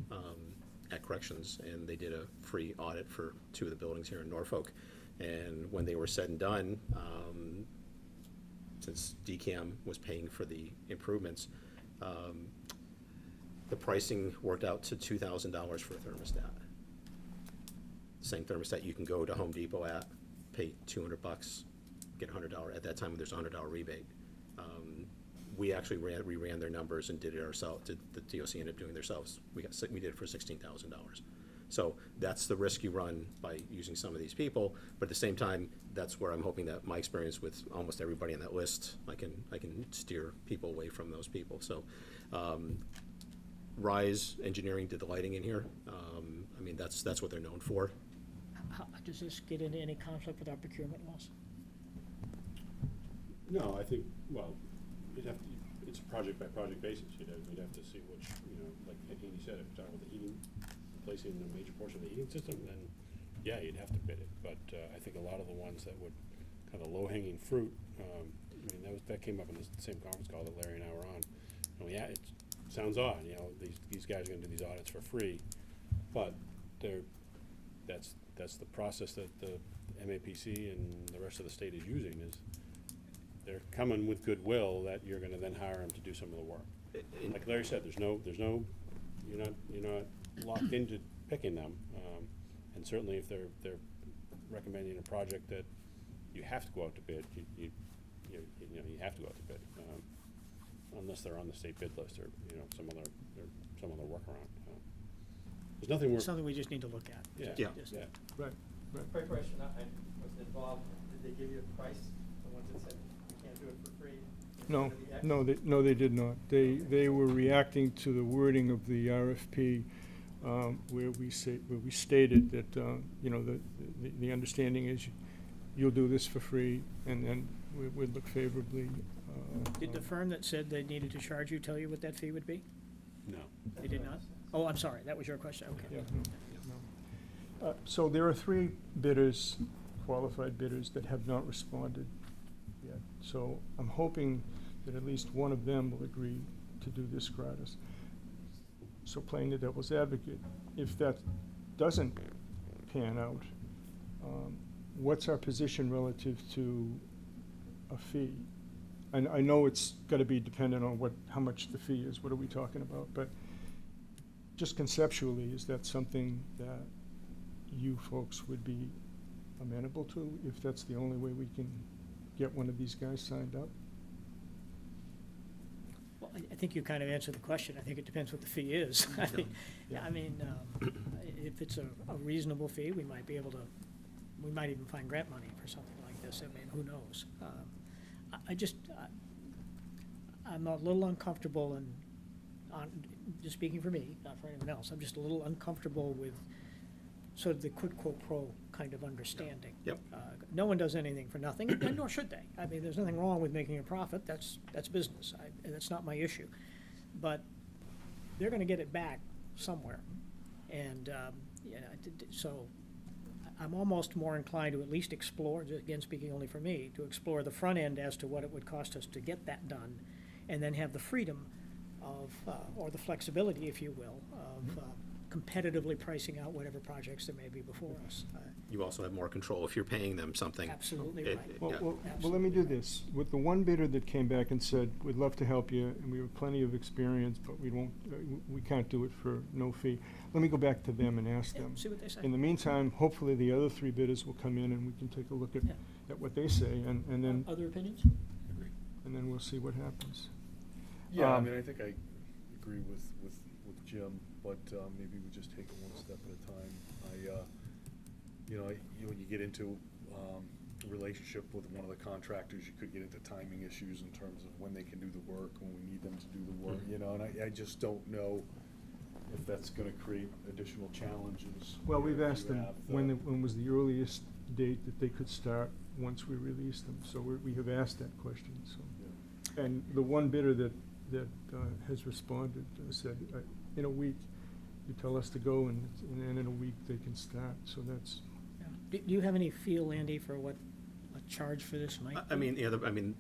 at Corrections, and they did a free audit for 2 of the buildings here in Norfolk. And when they were said and done, since DCAM was paying for the improvements, the pricing worked out to $2,000 for a thermostat. Same thermostat you can go to Home Depot at, pay $200, get $100. At that time, there's a $100 rebate. We actually reran their numbers and did it ourselves. The DOC ended up doing it themselves. We did it for $16,000. So that's the risk you run by using some of these people. But at the same time, that's where I'm hoping that my experience with almost everybody on that list, I can steer people away from those people. So Rise Engineering did the lighting in here. I mean, that's what they're known for. Does this get into any conflict with our procurement laws? no, I think, well, it's a project-by-project basis. You'd have to see which, like Andy said, if you're talking about the heating, replacing a major portion of the heating system, then, yeah, you'd have to bid it. But I think a lot of the ones that would, kind of low-hanging fruit, I mean, that came up in the same conference call that Larry and I were on. Yeah, it sounds odd, these guys are gonna do these audits for free, but that's the process that the MAPC and the rest of the state is using, is they're coming with goodwill that you're gonna then hire them to do some of the work. Like Larry said, you're not locked into picking them, and certainly if they're recommending a project that you have to go out to bid, you have to go out to bid, unless they're on the state bid list or, some other workaround. There's nothing It's something we just need to look at. Yeah. Just- Right. Quick question, I wasn't involved, did they give you a price, the ones that said you can't do it for free? No, What are the no, they did not. They were reacting to the wording of the RFP, where we stated that, the understanding is you'll do this for free, and then we'd look favorably. Did the firm that said they needed to charge you tell you what that fee would be? No. They did not? Oh, I'm sorry, that was your question, okay. Yeah, no. So there are 3 bidders, qualified bidders, that have not responded yet. So I'm hoping that at least one of them will agree to do this gratis. So playing the devil's advocate, if that doesn't pan out, what's our position relative to a fee? And I know it's gotta be dependent on how much the fee is, what are we talking about? But just conceptually, is that something that you folks would be amenable to, if that's the only way we can get one of these guys signed up? Well, I think you kind of answered the question. I think it depends what the fee is. I mean, if it's a reasonable fee, we might even find grant money for something like this. I mean, who knows? I'm a little uncomfortable, and just speaking for me, not for anyone else, I'm just a little uncomfortable with sort of the quid pro quo kind of understanding. Yep. No one does anything for nothing, and nor should they. I mean, there's nothing wrong with making a profit, that's business, that's not my issue. But they're gonna get it back somewhere. And, so I'm almost more inclined to at least explore, again, speaking only for me, to explore the front end as to what it would cost us to get that done, and then have the freedom of, or the flexibility, if you will, of competitively pricing out whatever projects there may be before us. You also have more control if you're paying them something. Absolutely It- right. Well, yeah. well, let me do this. With the one bidder that came back and said, we'd love to help you, and we have plenty of experience, but we won't, we can't do it for no fee. Let me go back to them and ask Yeah, them. see what they say. In the meantime, hopefully the other three bidders will come in and we can take a look at, Yeah. at what they say, and then, Other opinions? and then we'll see what happens. Yeah, I Um, mean, I think I agree with Jim, but maybe we just take it one step at a time. When you get into a relationship with one of the contractors, you could get into timing issues in terms of when they can do the work, when we need them to do the work, and I just don't know if that's gonna create additional challenges. Well, we've if asked you them have when was the earliest date that they could start once we release them, so we have asked that question, so. Yeah. And the one bidder that has responded said, in a week, you tell us to go, and then in a week they can start, so that's. Do you have any feel, Andy, for what a charge for this might be? I mean,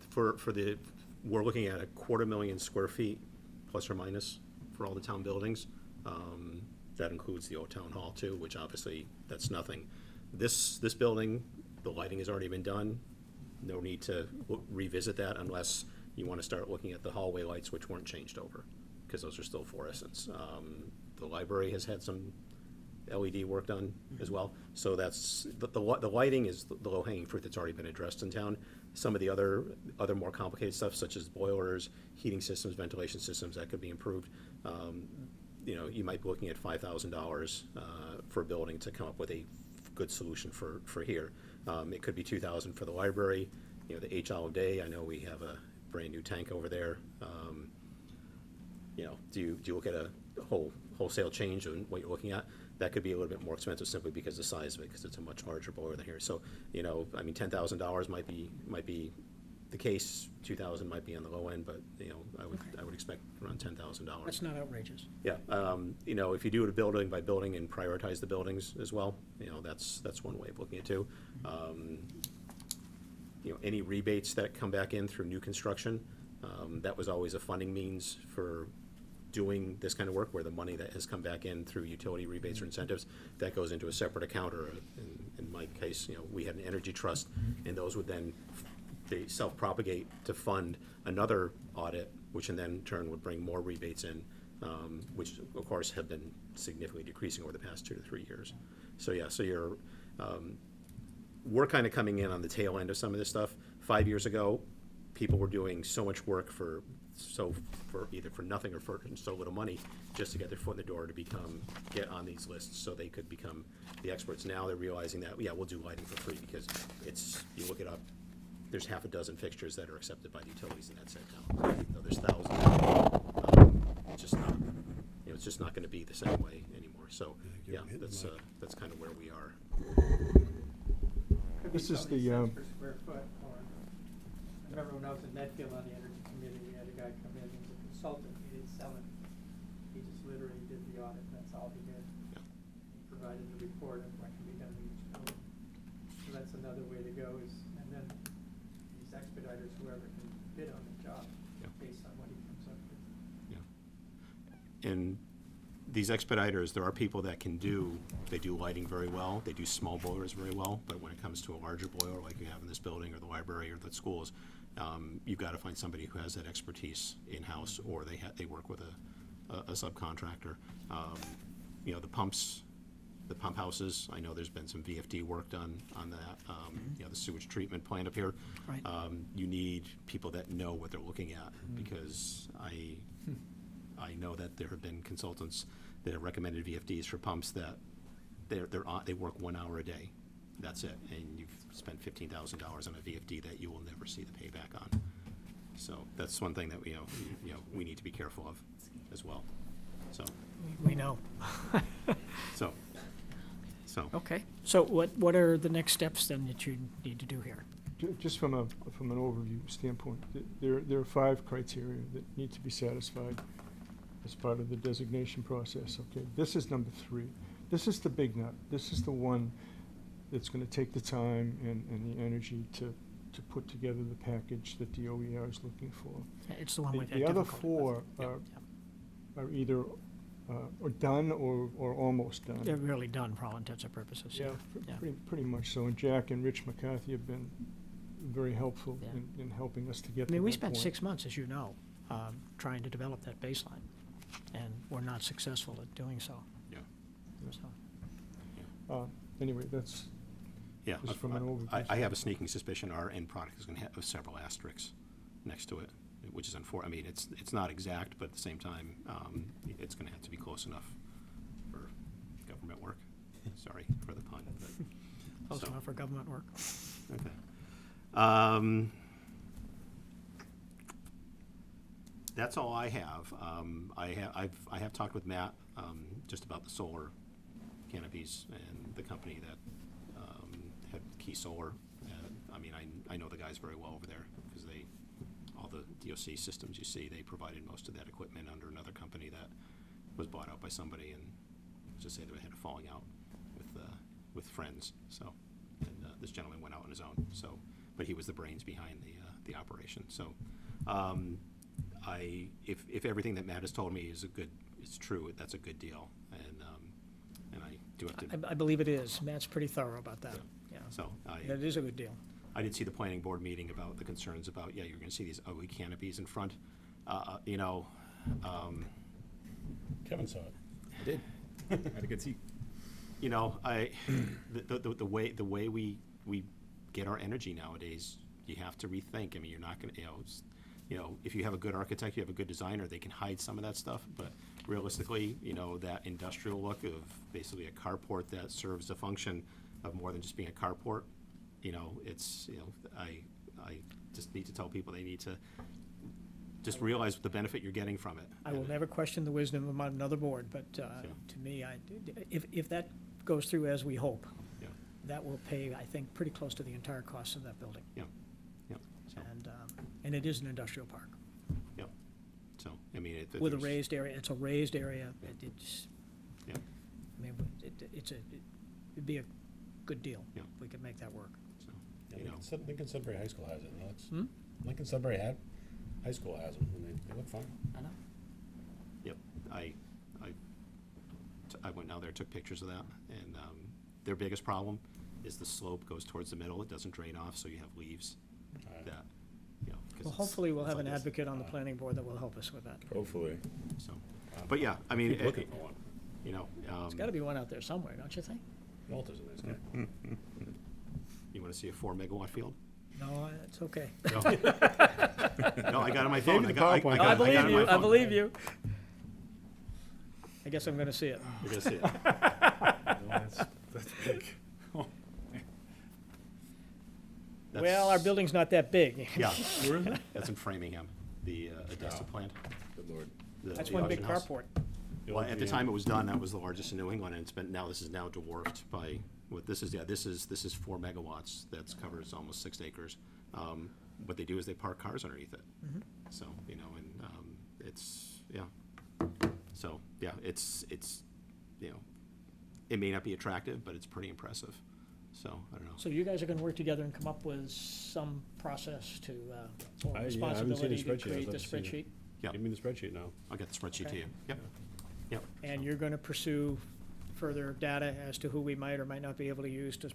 we're looking at 250,000 square feet, plus or minus, for all the town buildings. That includes the old town hall too, which obviously, that's nothing. This building, the lighting has already been done. No need to revisit that unless you want to start looking at the hallway lights, which weren't changed over, because those are still fluorescents. The library has had some LED work done as well. So that's, the lighting is the low-hanging fruit that's already been addressed in town. Some of the other more complicated stuff, such as boilers, heating systems, ventilation systems, that could be improved. You might be looking at $5,000 for a building to come up with a good solution for here. It could be $2,000 for the library. The H Olive Day, I know we have a brand-new tank over there. Do you look at a wholesale change in what you're looking at? That could be a little bit more expensive simply because of the size of it, because it's a much larger boiler than here. So, $10,000 might be the case. $2,000 might be on the low end, but I would expect around $10,000. That's not outrageous. Yeah, if you do it a building by building and prioritize the buildings as well, that's one way of looking at it too. Any rebates that come back in through new construction, that was always a funding means for doing this kind of work, where the money that has come back in through utility rebates or incentives, that goes into a separate account, or in my case, we had an energy trust, and those would then, they self-propagate to fund another audit, which in then turn would bring more rebates in, which of course have been significantly decreasing over the past 2 to 3 years. So yeah, we're kind of coming in on the tail end of some of this stuff. 5 years ago, people were doing so much work for either for nothing or for so little money, just to get their foot in the door to get on these lists so they could become the experts. Now they're realizing that, yeah, we'll do lighting for free, because you look it up, there's half a dozen fixtures that are accepted by the utilities, and that's it now. There's thousands. It's just not gonna be the same way anymore. So, yeah, that's kind of where we are. This is Probably the, cents per square foot, or, I remember when I was in Medfield on the energy committee, we had a guy come in, he was a consultant, he didn't sell it. He just literally did the audit, that's all he did. Yeah. He provided the report of what can be done in each building. So that's another way to go is, and then these expediters, whoever can bid on the job, Yeah. based on what he comes up with. Yeah. And these expediters, there are people that they do lighting very well, they do small boilers very well, but when it comes to a larger boiler like you have in this building or the library or the schools, you've got to find somebody who has that expertise in-house, or they work with a subcontractor. The pump houses, I know there's been some VFD work done on that, the sewage treatment plant up here. Right. You need people that know what they're looking at, because I know that there have been consultants that have recommended VFDs for pumps that they work 1 hour a day. That's it, and you've spent $15,000 on a VFD that you will never see the payback on. So that's one thing that, we need to be careful of as well. So, We know. so. Okay, so what are the next steps then that you need to do here? Just from an overview standpoint, there are 5 criteria that need to be satisfied as part of the designation process, okay? This is number 3. This is the big nut. This is the one that's gonna take the time and the energy to put together the package that the OER is looking for. Yeah, it's the one we've had The other difficulty with. 4 are either or done or almost done. They're really done for all intents and purposes, yeah. Yeah. Pretty much so. And Jack and Rich McCarthy have been very helpful Yeah. in helping us to get I to mean, we that spent point. 6 months, as you know, trying to develop that baseline, and we're not successful at doing so. Yeah. So, Anyway, that's Yeah, just from an overview. I have a sneaking suspicion our end product is gonna have several asterisks next to it, which is I mean, it's not exact, but at the same time, it's gonna have to be close enough for government work. Sorry for the pun, but. close so, enough for government work. Okay. That's all I have. I have talked with Matt, just about the solar canopies and the company that, had Key Solar. I mean, I know the guys very well over there, because all the DOC systems you see, they provided most of that equipment under another company that was bought out by somebody, and let's just say they had a falling out with friends, so, and this gentleman went out on his own, so, but he was the brains behind the operation, so, if everything that Matt has told me is true, that's a good deal, and I do have to. I believe it is. Matt's pretty thorough about that, yeah. So, It is a good deal. I did see the planning board meeting about the concerns about, you're gonna see these ugly canopies in front, Kevin saw it. I did. I had a good seat. The way we get our energy nowadays, you have to rethink. I mean, you're not gonna, if you have a good architect, you have a good designer, they can hide some of that stuff, but realistically, that industrial look of basically a carport that serves the function of more than just being a carport, I just need to tell people they need to just realize the benefit you're getting from it. I will never question the wisdom of another board, but to me, if that goes through as we hope, Yeah. that will pay, I think, pretty close to the entire cost of that building. Yeah, yeah, so, And it is an industrial park yeah, so, I mean, with a there's- raised area. It's a raised area. It's, Yeah, I mean, it'd be a good deal Yeah. if we could make that work. so, Lincoln Sudbury High School has it, no, it's, Hmm? Lincoln Sudbury High School has them, and they look fine. I know. Yep, I went down there, took pictures of that, and their biggest problem is the slope goes towards the middle, it doesn't drain off, so you have leaves Alright. that, 'cause Well, it's- hopefully we'll it's have like an this. advocate on the planning board that will help us with that. Hopefully. So, but yeah, I mean, Keep looking for one. There's gotta be one out there somewhere, don't you think? Walter's a nice guy. you wanna see a 4-megawatt field? No, it's okay. No, No, I got it on my phone. you I the got PowerPoint. it on my phone. believe you. I guess I'm gonna see it. You're gonna see it. That's big. Well, our building's not that big. Yeah. Where is it? That's in Framingham, the Odessa plant. Good lord. That's the one big auction house. carport. The Well, old at the GM. time it was done, that was the largest in New England, and this is now dwarfed by, this is 4 megawatts, that covers almost 6 acres. What they do is they park cars underneath it. So, it's, yeah. So, yeah, it's, it may not be attractive, but it's pretty impressive. So, I don't know. So you guys are gonna work together and come up with some process to, or I haven't seen the responsibility to spreadsheet. I'd create the love to see it. spreadsheet? Yeah. Give me the spreadsheet now. I'll get the spreadsheet to Okay. you. Yep. Yep. And you're gonna pursue further data as to who we might or might not be able to use to,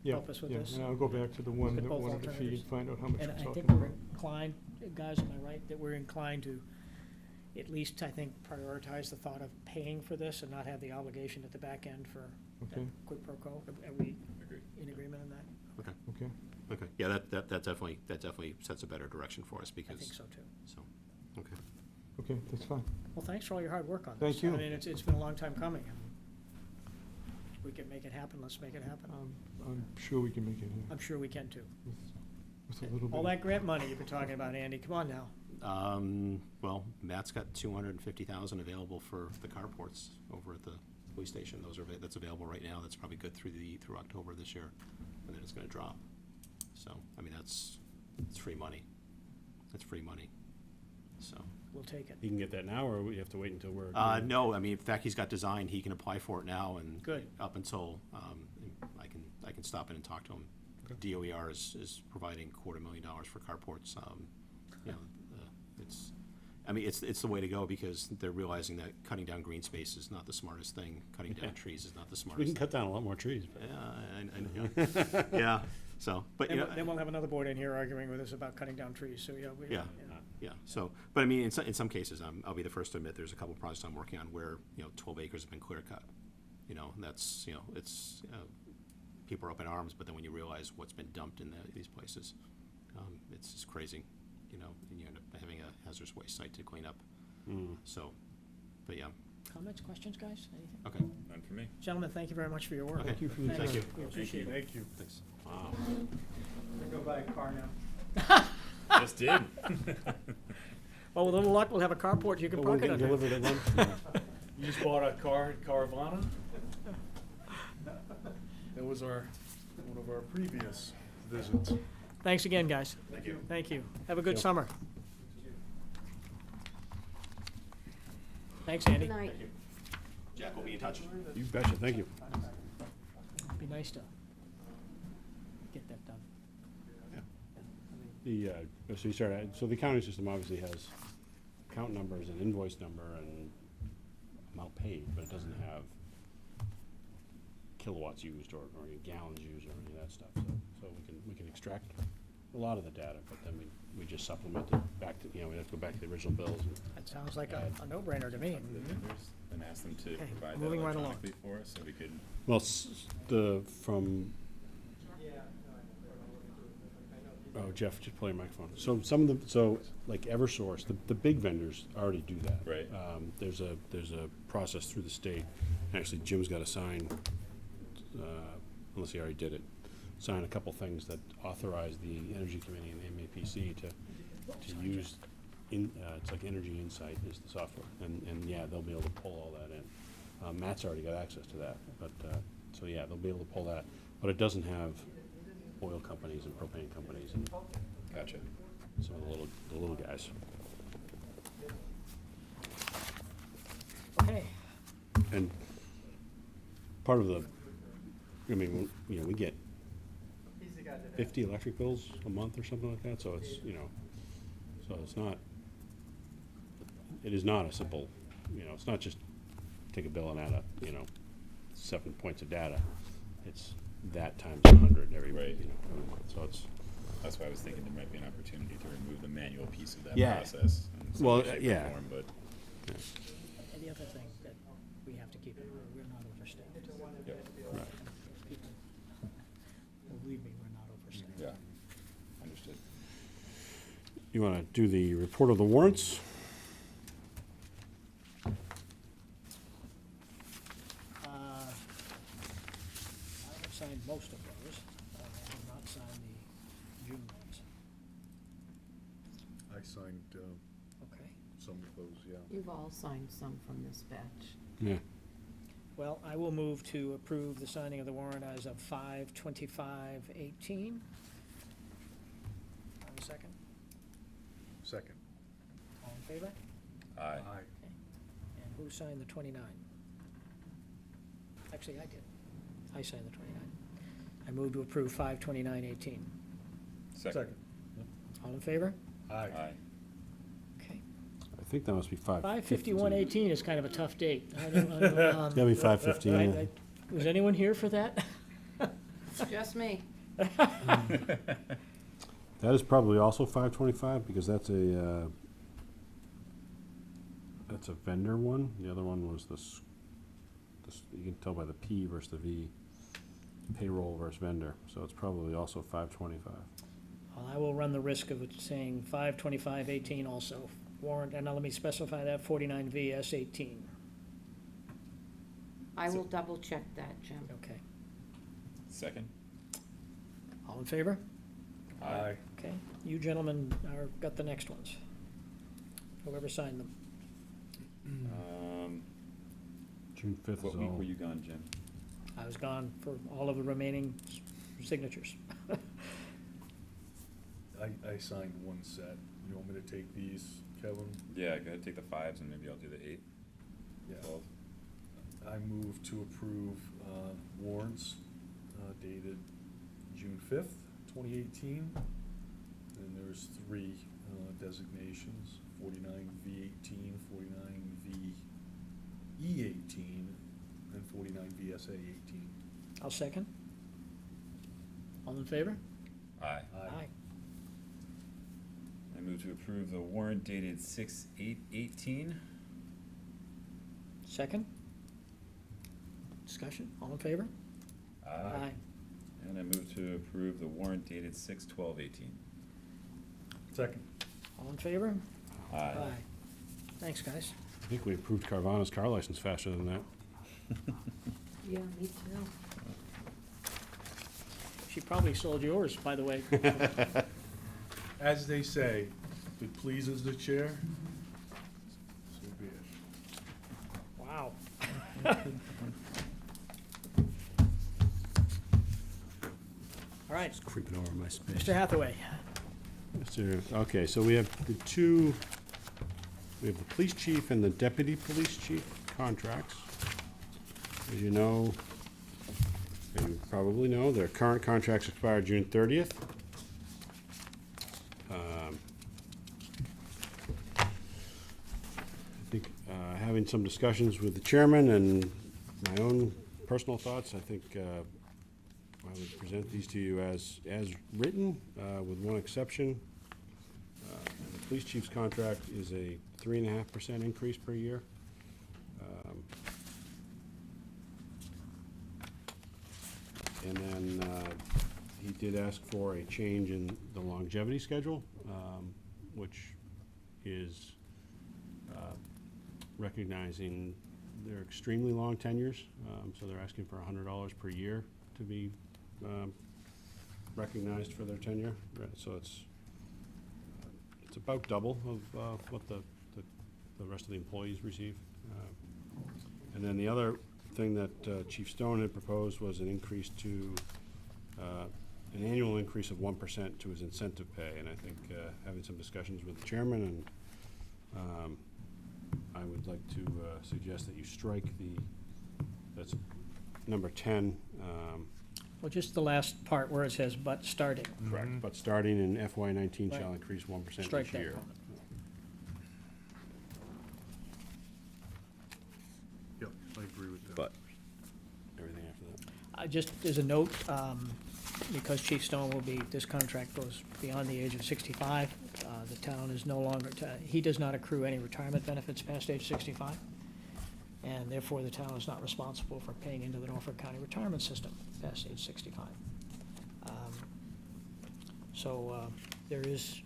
Yeah, help us with yeah, this? and I'll go back to the one at that both wanted to feed, alternatives. find out how much and we're I talking think we're about. inclined, guys, am I right, that we're inclined to at least, I think, prioritize the thought of paying for this and not have the obligation at the back end for Okay, quid pro quo? Are we Agreed. in agreement on that? okay. Okay. Yeah, that definitely sets a better direction for us I because. think so too. So, okay. Okay, that's fine. Well, thanks for all your hard work on this. Thank you. I mean, it's been a long time coming. If we can make it happen, let's make it happen. I'm sure we can make it happen. I'm sure we can too. With a little bit All of- that grant money you've been talking about, Andy, come on now. Well, Matt's got 250,000 available for the carports over at the police station. That's available right now. That's probably good through October this year, and then it's gonna drop. So, I mean, it's free money. That's free money, so. We'll take it. You can get that now, or we have to wait until we're? No, I mean, in fact, he's got design, he can apply for it now, and. Good. Up until, I can stop in and talk to him. DOER is providing $250,000 for carports, you know, it's the way to go, because they're realizing that cutting down green space is not the smartest thing, cutting down trees is not the We smartest can thing. cut down a lot more trees. But Yeah, yeah, so, but, you know. Then we'll have another board in here arguing with us about cutting down trees, so, yeah. Yeah. Yeah, so, but I mean, in some cases, I'll be the first to admit, there's a couple of projects I'm working on where, 12 acres have been clear cut. And that's, it's, people are up in arms, but then when you realize what's been dumped in these places, it's just crazy, and you end up having a hazardous waste site to clean up. So, but yeah, Comments, questions, guys? Anything? okay. None for me. Gentlemen, thank you very much for your work. Okay. Thank you for the Thank Thank you. We appreciate it. Thank you. Thanks. wow. I'm gonna go buy a car now. Just did. Well, with a little luck, we'll have a carport you can But we're park it getting under. delivered at lunch. Yeah. You just bought a car at Caravana? That was one of our previous visits. Thanks again, guys. Thank you. Thank you. Have a good Yep. summer. Thanks, Andy. Good night. Jack will be in touch. You betcha. Thank you. Be nice to get that done. So the accounting system obviously has account numbers and invoice number and amount paid, but it doesn't have kilowatts used or gallons used or any of that stuff. So we can extract a lot of the data, but then we just supplement it back to, we have to go back to the original bills. That sounds like a no-brainer to me. And ask them to Okay, provide that moving right along. electronically for us, so we could. Well, oh, Jeff, just play your microphone. So like Eversource, the big vendors already do that. Right. There's a process through the state. Actually, Jim's got to sign, unless he already did it, sign a couple things that authorize the Energy Committee and the MAPC to use, it's like Energy Insight is the software. And yeah, they'll be able to pull all that in. Matt's already got access to that, but, so yeah, they'll be able to pull that. But it doesn't have oil companies and propane companies and Gotcha. some of the little guys. Okay. And part of we get He's the guy that. 50 electric bills a month or something like that, so it's, it is not a simple, it's not just take a bill and add up, 7 points of data. It's that times 100 every, Right. So it's, That's why I was thinking there might be an opportunity to remove the manual piece of that Yeah. process. in some Well, way, shape, or yeah. form, but And the other thing that we have to keep in mind, we're not overstaffed. right. Believe me, we're not overstaffed. yeah, understood. You want to do the report of the warrants? I have signed most of those. I have not signed the June ones. I signed Okay. some of those, yeah. You've all signed some from this batch. Yeah. Well, I will move to approve the signing of the warrant as of 5/25/18. Have a second? Second. All in favor? Aye. And who signed the 29? Actually, I did. I signed the 29. I move to approve 5/29/18. Second. All in favor? Aye. Aye. Okay. I think that must be 5/51/18 is kind of a tough date. That'll be 5:15. Was anyone here for that? Just me. That is probably also 525 because that's a vendor one. The other one was this. You can tell by the P versus the V, payroll versus vendor. So it's probably also 525. Well, I will run the risk of it saying 5/25/18 also. Warrant, and now let me specify that 49VS18. I will double check that, Jim. Okay. Second. All in favor? Aye. Okay, you gentlemen got the next ones. Whoever signed them. June 5th What is week all. were you gone, Jim? I was gone for all of the remaining signatures. I signed one set. You want me to take these, Kevin? Yeah, go ahead, take the 5s and maybe I'll do the 8. Yeah. 12. I move to approve warrants dated June 5th, 2018. And there's 3 designations, 49V18, 49VE18, and 49VSA18. I'll second. All in favor? Aye. I move to approve the warrant dated 6/8/18. Second? Discussion, all in favor? Aye. And I move to approve the warrant dated 6/12/18. Second. All in favor? Aye. Thanks, guys. I think we approved Carvana's car license faster than that. Yeah, me too. She probably sold yours, by the way. As they say, if it pleases the chair, so be it. Wow. All right, It's creeping over my space. Mr. Hathaway. Okay, so we have the police chief and the deputy police chief contracts. As you know, and you probably know, their current contracts expire June 30th. I think, having some discussions with the chairman and my own personal thoughts, I think, I would present these to you as written, with one exception. The police chief's contract is a 3.5% increase per year. And then he did ask for a change in the longevity schedule, which is recognizing their extremely long tenures. So they're asking for $100 per year to be recognized for their tenure. Right, so it's about double of what the rest of the employees receive. And then the other thing that Chief Stone had proposed was an increase to, an annual increase of 1% to his incentive pay. And I think having some discussions with the chairman, and I would like to suggest that you strike that's number 10. Well, just the last part where it says, "but starting." Correct, but starting in FY19 shall Right. increase 1% Strike each that year. comment. Yep, I agree with that. But everything after that. There's a note, because Chief Stone this contract goes beyond the age of 65. The town is no longer, he does not accrue any retirement benefits past age 65. And therefore, the town is not responsible for paying into the Norfolk County retirement system past age 65. So there is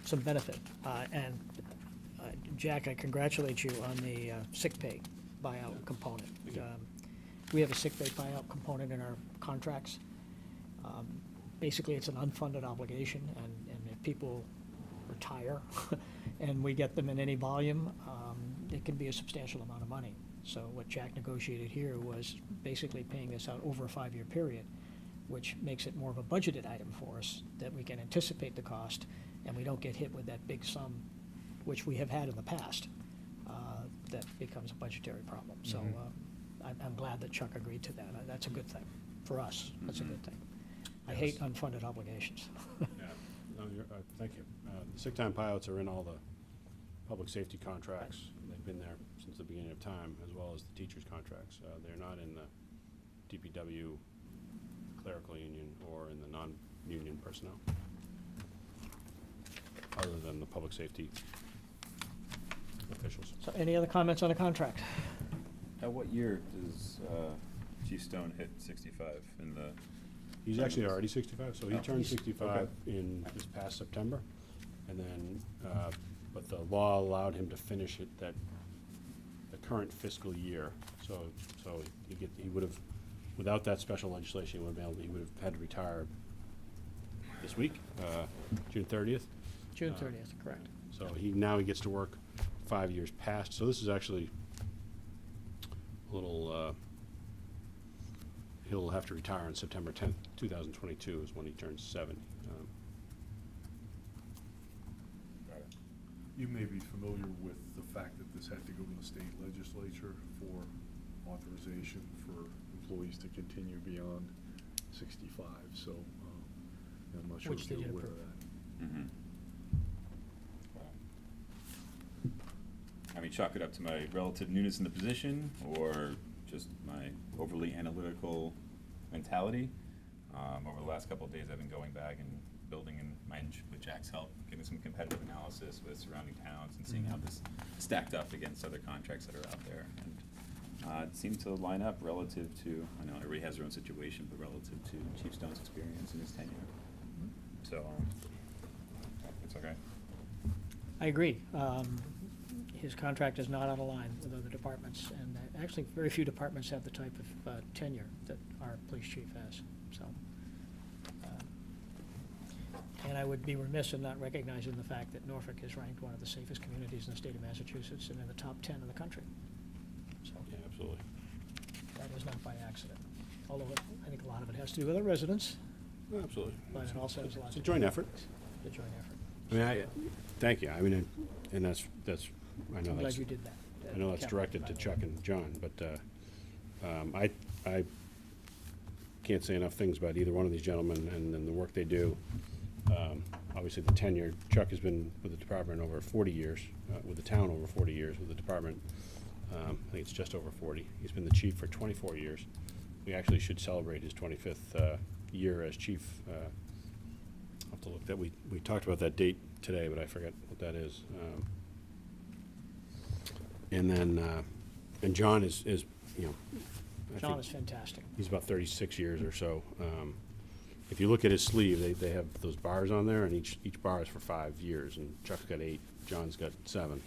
some benefit. And Jack, I congratulate you on the sick pay buyout component. We have a sick pay buyout component in our contracts. Basically, it's an unfunded obligation, and if people retire and we get them in any volume, it can be a substantial amount of money. So what Jack negotiated here was basically paying this out over a 5-year period, which makes it more of a budgeted item for us, that we can anticipate the cost, and we don't get hit with that big sum, which we have had in the past. That becomes a budgetary problem. So I'm glad that Chuck agreed to that. That's a good thing for us. That's a good thing. I hate unfunded obligations. Yeah, no, thank you. The sick time buyouts are in all the public safety contracts. They've been there since the beginning of time, as well as the teachers' contracts. They're not in the DPW clerical union or in the non-union personnel, other than the public safety officials. So any other comments on the contract? At what year does Chief Stone hit 65 in the? He's actually already 65, so he Oh. turned 65 in this past September. And then, but the law allowed him to finish it the current fiscal year. So he would have, without that special legislation, he would have had to retire this week, June 30th. June 30th, correct. So he gets to work 5 years past. So this is actually a little, he'll have to retire on September 10th, 2022 is when he turns 70. You may be familiar with the fact that this had to go to the state legislature for authorization for employees to continue beyond 65, so I'm not sure Which if they you're did aware of approve. that. Mm-hmm. I mean, chalk it up to my relative newness in the position, or just my overly analytical mentality. Over the last couple of days, I've been going back and building in with Jack's help, getting some competitive analysis with surrounding towns and seeing how this stacked up against other contracts that are out there. And it seemed to line up relative to, I know everybody has their own situation, but relative to Chief Stone's experience and his tenure. So, it's okay. I agree. His contract is not out of line with other departments, and actually, very few departments have the type of tenure that our police chief has, so. And I would be remiss in not recognizing the fact that Norfolk is ranked one of the safest communities in the state of Massachusetts and in the top 10 in the country. So Yeah, absolutely. that is not by accident, although I think a lot of it has to do with our residents, Absolutely. but it also has a lot It's to a do joint with effort. the joint effort. I mean, thank you. I mean, and that's, I know I'm glad that's, you did that. I know that's Capital, directed by to the way. Chuck and John, but I can't say enough things about either one of these gentlemen and the work they do. Obviously, the tenure, Chuck has been with the department over 40 years, with the town over 40 years, with the department, I think it's just over 40. He's been the chief for 24 years. We actually should celebrate his 25th year as chief. I'll have to look that, we talked about that date today, but I forget what that is. And then, and John is, you know, I John think is fantastic. he's about 36 years or so. If you look at his sleeve, they have those bars on there, and each bar is for 5 years, and Chuck's got 8, John's got 7.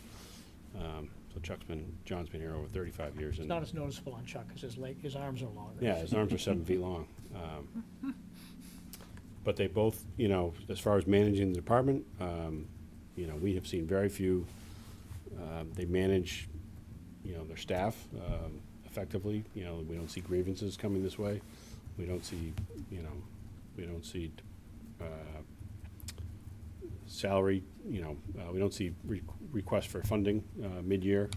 So John's been here over 35 years. It's And not as noticeable on Chuck because his arms are longer. yeah, his arms are 7 feet long. But they both, you know, as far as managing the department, you know, we have seen very few. They manage, you know, their staff effectively. You know, we don't see grievances coming this way. We don't see, you know, salary, you know, we don't see requests for funding mid-year,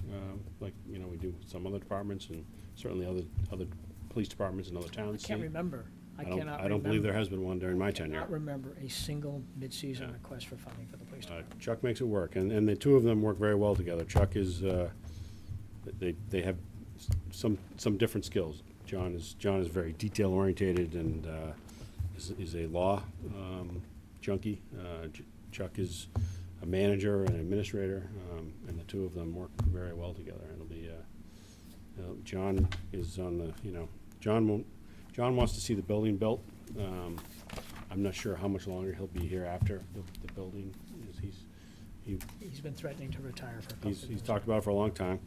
like, you know, we do with some other departments and certainly other police departments in other towns. I can't see. remember. I cannot remember. I don't believe there has been one during my I tenure. cannot remember a single mid-season Yeah. request for funding for the police department. Chuck makes it work, and the two of them work very well together. Chuck is, they have some different skills. John is very detail-orientated and is a law junkie. Chuck is a manager and administrator, and the two of them work very well together. It'll be, John is on the, you know, John wants to see the building built. I'm not sure how much longer he'll be here after the building is. He's been threatening to retire for a couple of years. He's talked about it for a long time,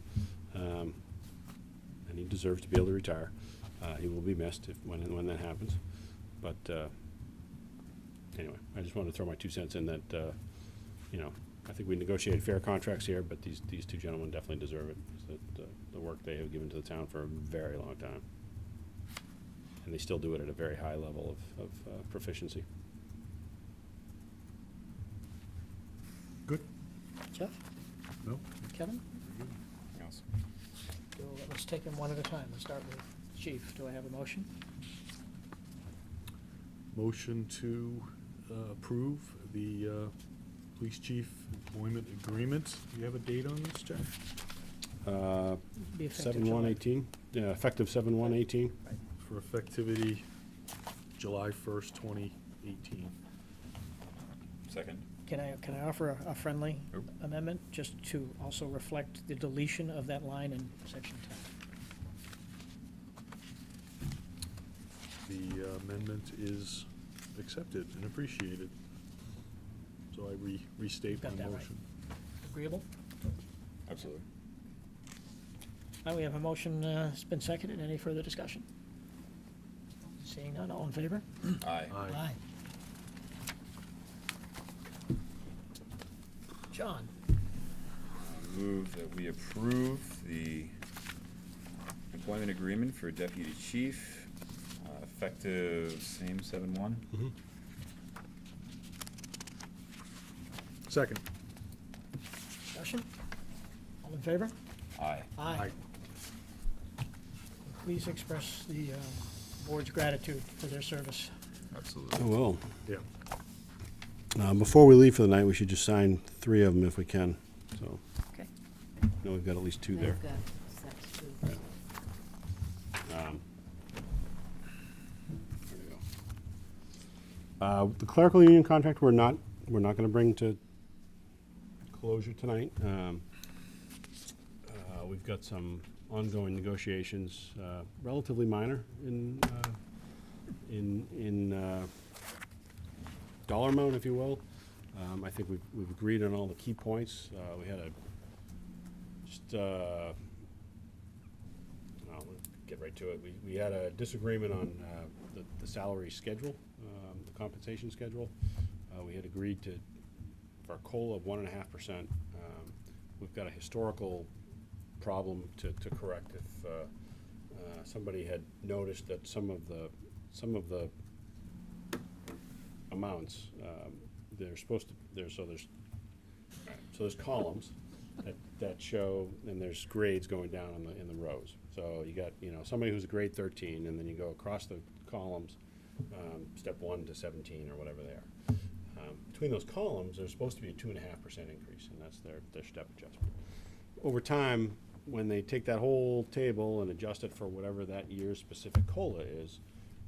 and he deserves to be able to retire. He will be missed when that happens. But anyway, I just wanted to throw my 2 cents in that, you know, I think we negotiated fair contracts here, but these two gentlemen definitely deserve it. The work they have given to the town for a very long time. And they still do it at a very high level of proficiency. Good? Jeff? No? Kevin? Anything else? Let's take them one at a time. Let's start with Chief. Do I have a motion? Motion to approve the police chief employment agreement. Do you have a date on this, Jack? Be effective July. 7/1/18, effective 7/1/18. Right. For effectivity July 1st, 2018. Second. Can I offer a friendly Sure. amendment, just to also reflect the deletion of that line in section 10? The amendment is accepted and appreciated. So I restate my Got that right. motion. Agreeable? Absolutely. Now we have a motion, it's been seconded. Any further discussion? Seeing none, all in favor? Aye. Aye. John? Move that we approve the employment agreement for deputy chief, effective same 7/1. Second. Discussion? All in favor? Aye. Aye. Please express the board's gratitude for their service. Absolutely. Oh, well. Yeah. Before we leave for the night, we should just sign 3 of them if we can, so. Okay. No, we've got at least 2 there. They've got sets too. There we go. The clerical union contract, we're not gonna bring to closure tonight. We've got some ongoing negotiations, relatively minor in dollar amount, if you will. I think we've agreed on all the key points. We had I'll get right to it. We had a disagreement on the salary schedule, the compensation schedule. We had agreed for a COLA of 1.5%. We've got a historical problem to correct. If somebody had noticed that some of the amounts, they're supposed to, there's columns that show, and there's grades going down in the rows. So you got, somebody who's a grade 13, and then you go across the columns, step 1 to 17 or whatever they are. Between those columns, there's supposed to be a 2.5% increase, and that's their step adjustment. Over time, when they take that whole table and adjust it for whatever that year's specific COLA is,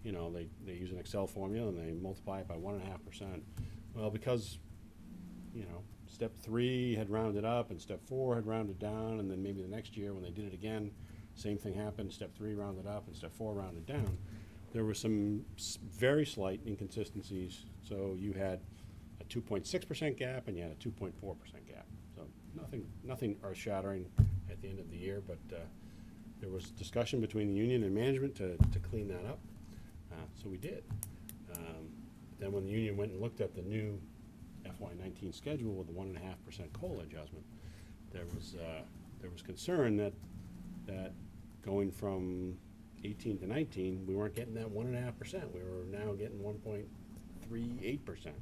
they use an Excel formula and they multiply it by 1.5%. Well, because, step 3 had rounded up and step 4 had rounded down, and then maybe the next year when they did it again, same thing happened, step 3 rounded up and step 4 rounded down. There were some very slight inconsistencies. So you had a 2.6% gap and you had a 2.4% gap. So nothing earth-shattering at the end of the year, but there was discussion between the union and management to clean that up. So we did. Then when the union went and looked at the new FY19 schedule with the 1.5% COLA adjustment, there was concern that going from 18 to 19, we weren't getting that 1.5%. We were now getting 1.38%.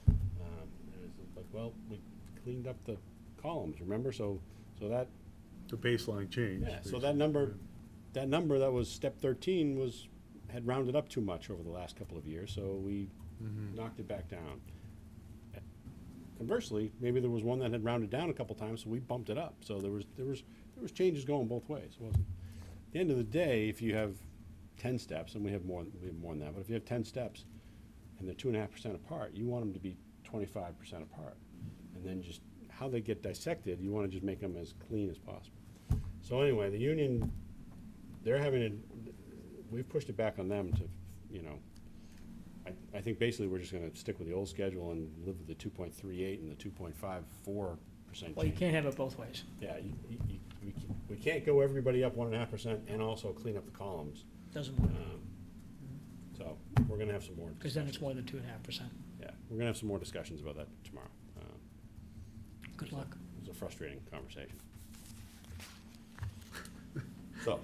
And it's like, well, we cleaned up the columns, remember? So that The baseline change. yeah. So that number that was step 13 had rounded up too much over the last couple of years. So we knocked it back down. Conversely, maybe there was one that had rounded down a couple times, so we bumped it up. So there was changes going both ways. It wasn't. At the end of the day, if you have 10 steps, and we have more than that, but if you have 10 steps and they're 2.5% apart, you want them to be 25% apart. And then just how they get dissected, you want to just make them as clean as possible. So anyway, the union, we've pushed it back on them to, I think basically we're just going to stick with the old schedule and live with the 2.38 and the 2.54% change. Well, you can't have it both ways. Yeah, we can't go everybody up 1.5% and also clean up the columns. Doesn't work, So we're gonna have some more. because then it's more than 2.5%. Yeah, we're gonna have some more discussions about that tomorrow. Good luck. It was a frustrating conversation. So,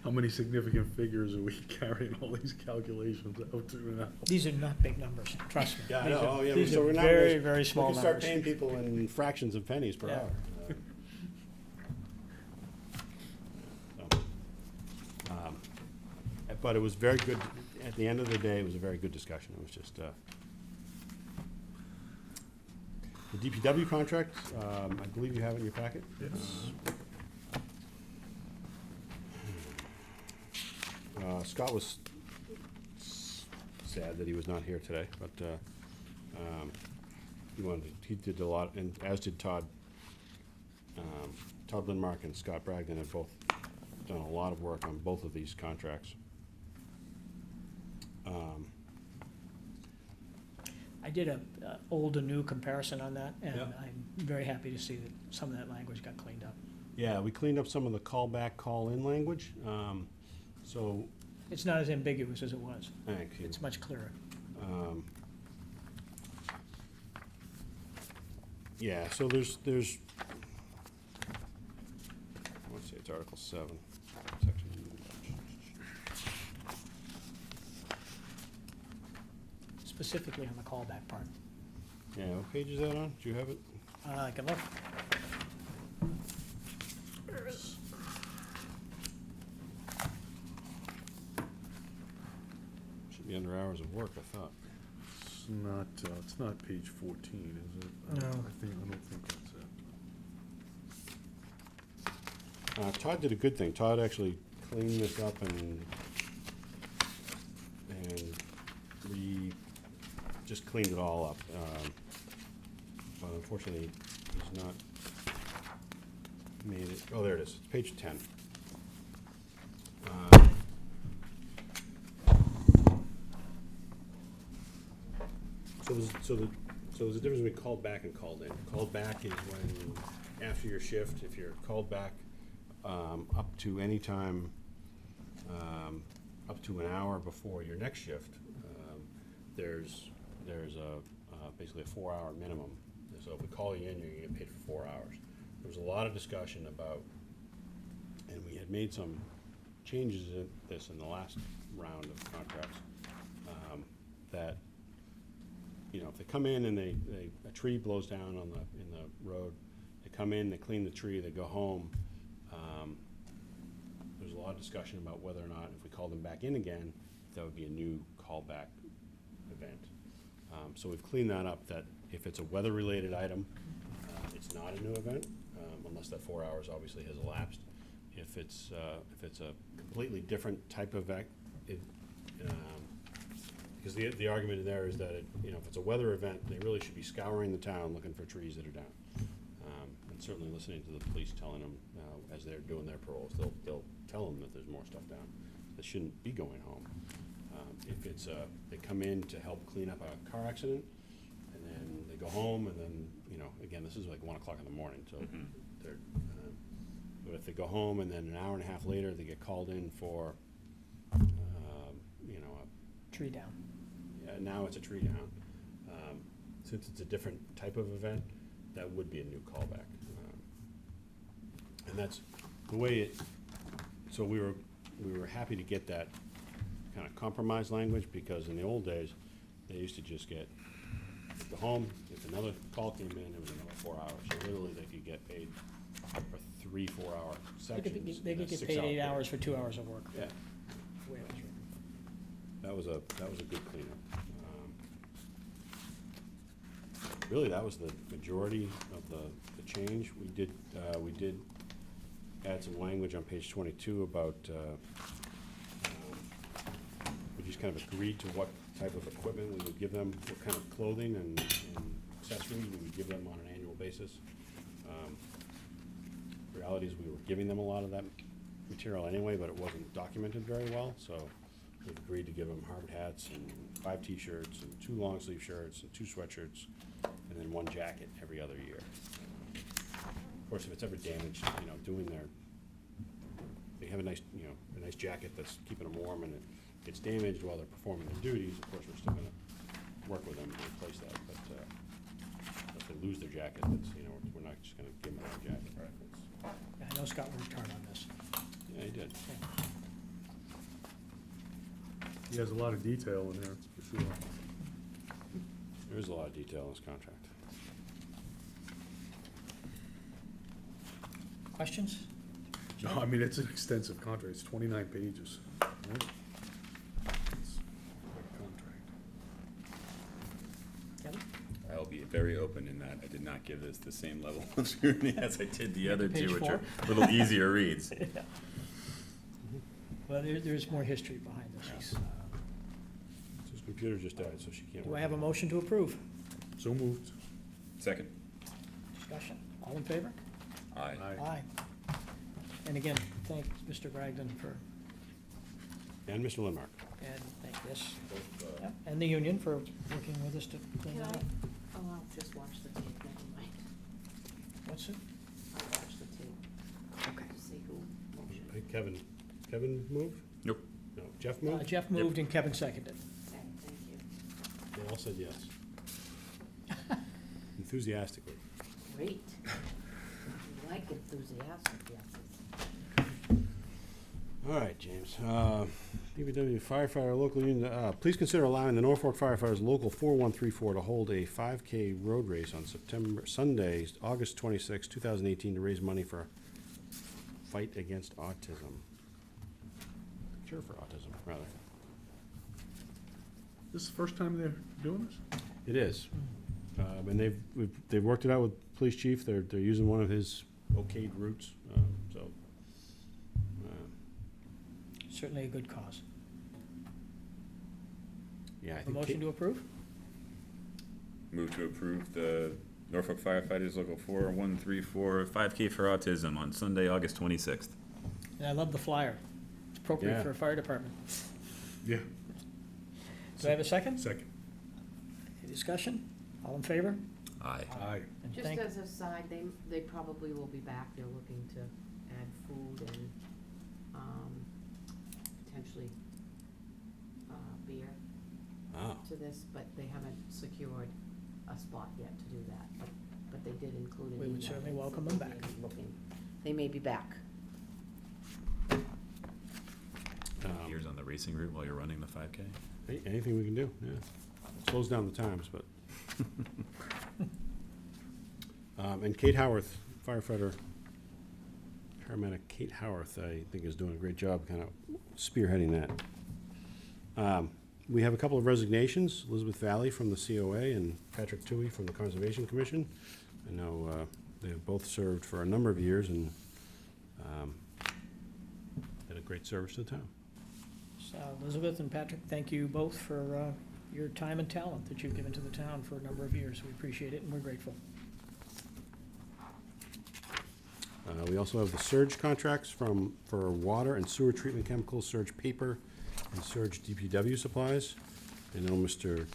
How many significant figures are we carrying all these calculations out to now? These are not big numbers, trust me. yeah, I These know, are- oh, yeah, these so are we're not. very, very small We can numbers. start paying people in fractions of pennies per Yeah. hour. But it was very good, at the end of the day, it was a very good discussion. It was just, the DPW contract, I believe you have it in your packet. Yes. Scott was sad that he was not here today, but he did a lot, and as did Todd. Todd Lindmark and Scott Bragdon have both done a lot of work on both of these contracts. I did a old and new comparison on that, and Yeah. I'm very happy to see that some of that language got cleaned up. Yeah, we cleaned up some of the callback, call-in language, so, It's not as ambiguous as it was. thank you. It's much clearer. Yeah, so there's, I want to say it's Article 7, section. Specifically on the callback part. Yeah, what page is that on? Do you have it? I can look. Should be under hours of work, I thought. It's not page 14, is it? No. I don't think that's it. Todd did a good thing. Todd actually cleaned this up and just cleaned it all up. But unfortunately, he's not made it. Oh, there it is. It's page 10. So there's a difference between called back and called in. Called back is when, after your shift, if you're called back up to any time, up to an hour before your next shift, there's basically a 4-hour minimum. So if we call you in, you're gonna get paid for 4 hours. There was a lot of discussion about, and we had made some changes in this in the last round of contracts, that, you know, if they come in and a tree blows down in the road, they come in, they clean the tree, they go home. There's a lot of discussion about whether or not, if we call them back in again, that would be a new callback event. So we've cleaned that up, that if it's a weather-related item, it's not a new event, unless that 4 hours obviously has elapsed. If it's a completely different type of because the argument in there is that if it's a weather event, they really should be scouring the town looking for trees that are down, and certainly listening to the police telling them as they're doing their patrols, they'll tell them that there's more stuff down. They shouldn't be going home. If it's they come in to help clean up a car accident, and then they go home, and then again, this is like 1 o'clock in the morning, so they're. But if they go home and then an hour and a half later they get called in for, a Tree down. now it's a tree down. Since it's a different type of event, that would be a new callback. And that's the way it, so we were happy to get that kind of compromise language, because in the old days, they used to just go home, if another call came in, it was another 4 hours. So literally they could get paid for 3-4 hour sections. They in a could get 6 paid hour 8 period. hours for 2 hours of work. Yeah. The way it was written. That was a good cleanup. Really, that was the majority of the change. We did add some language on page 22 about, we just kind of agreed to what type of equipment we would give them, what kind of clothing and accessories we would give them on an annual basis. Reality is we were giving them a lot of that material anyway, but it wasn't documented very well, so we agreed to give them hard hats and 5 t-shirts and 2 long sleeve shirts and 2 sweatshirts, and then 1 jacket every other year. Of course, if it's ever damaged, they have a nice jacket that's keeping them warm, and it gets damaged while they're performing their duties, of course, we're still gonna work with them to replace that, but if they lose their jacket, that's, we're not just gonna give them a jacket. Yeah, I know Scott worked hard on this. Yeah, he did. He has a lot of detail in there, for sure. There is a lot of detail in this contract. Questions? No, I mean, it's an extensive contract, it's 29 pages. Right? It's quite a contract. Kevin? I'll be very open in that I did not give this the same level of scrutiny as I did the other Page two, which 4? are a little easier reads. Yeah. Well, there's more history behind this. His computer just died, so she can't. Do work I have a on it. motion to approve? So moved. Second. Discussion. All in favor? Aye. Aye. And again, thank Mr. Bragdon for, And Mr. Lindmark. and thank this, and the union for working with us to clean Can that I? up. Oh, I'll just watch the tape, never mind. What's it? I'll watch the tape. Okay. To see who motioned. Hey, Kevin moved? Nope. No, Jeff moved? Jeff moved and Kevin seconded. Okay, thank you. They all said yes. Enthusiastically. Great. We like enthusiastic yeses. All right, James. DPW firefighter local union, please consider allowing the Norfolk firefighters local 4134 to hold a 5K road race on Sunday, August 26, 2018, to raise money for fight against autism. Cure for autism, rather. This is the first time they're doing this? It is. And they've worked it out with police chief. They're using one of his okayed routes, so. Certainly a good cause. Yeah, I A think. motion to approve? Move to approve the Norfolk firefighters local 4134 5K for autism on Sunday, August 26th. And I love the flyer. It's appropriate Yeah. for a fire department. Yeah. Do I have a second? Second. Any discussion? All in favor? Aye. Aye. And Just thank- as a side, they probably will be back. They're looking to add food and, potentially, beer Oh. to this, but they haven't secured a spot yet to do that. But they did include an We would email certainly that welcome said them they back. may be looking. They may be back. Years on the racing route while you're running the 5K. Anything we can do, yeah. Slows down the times, but. And Kate Howarth, firefighter, paramedic Kate Howarth, I think is doing a great job kind of spearheading that. We have a couple of resignations, Elizabeth Valley from the COA and Patrick Toohey from the Conservation Commission. I know they have both served for a number of years and did a great service to the town. So Elizabeth and Patrick, thank you both for your time and talent that you've given to the town for a number of years. We appreciate it and we're grateful. We also have the surge contracts for water and sewer treatment chemicals, surge paper, and surge DPW supplies. I know Mr.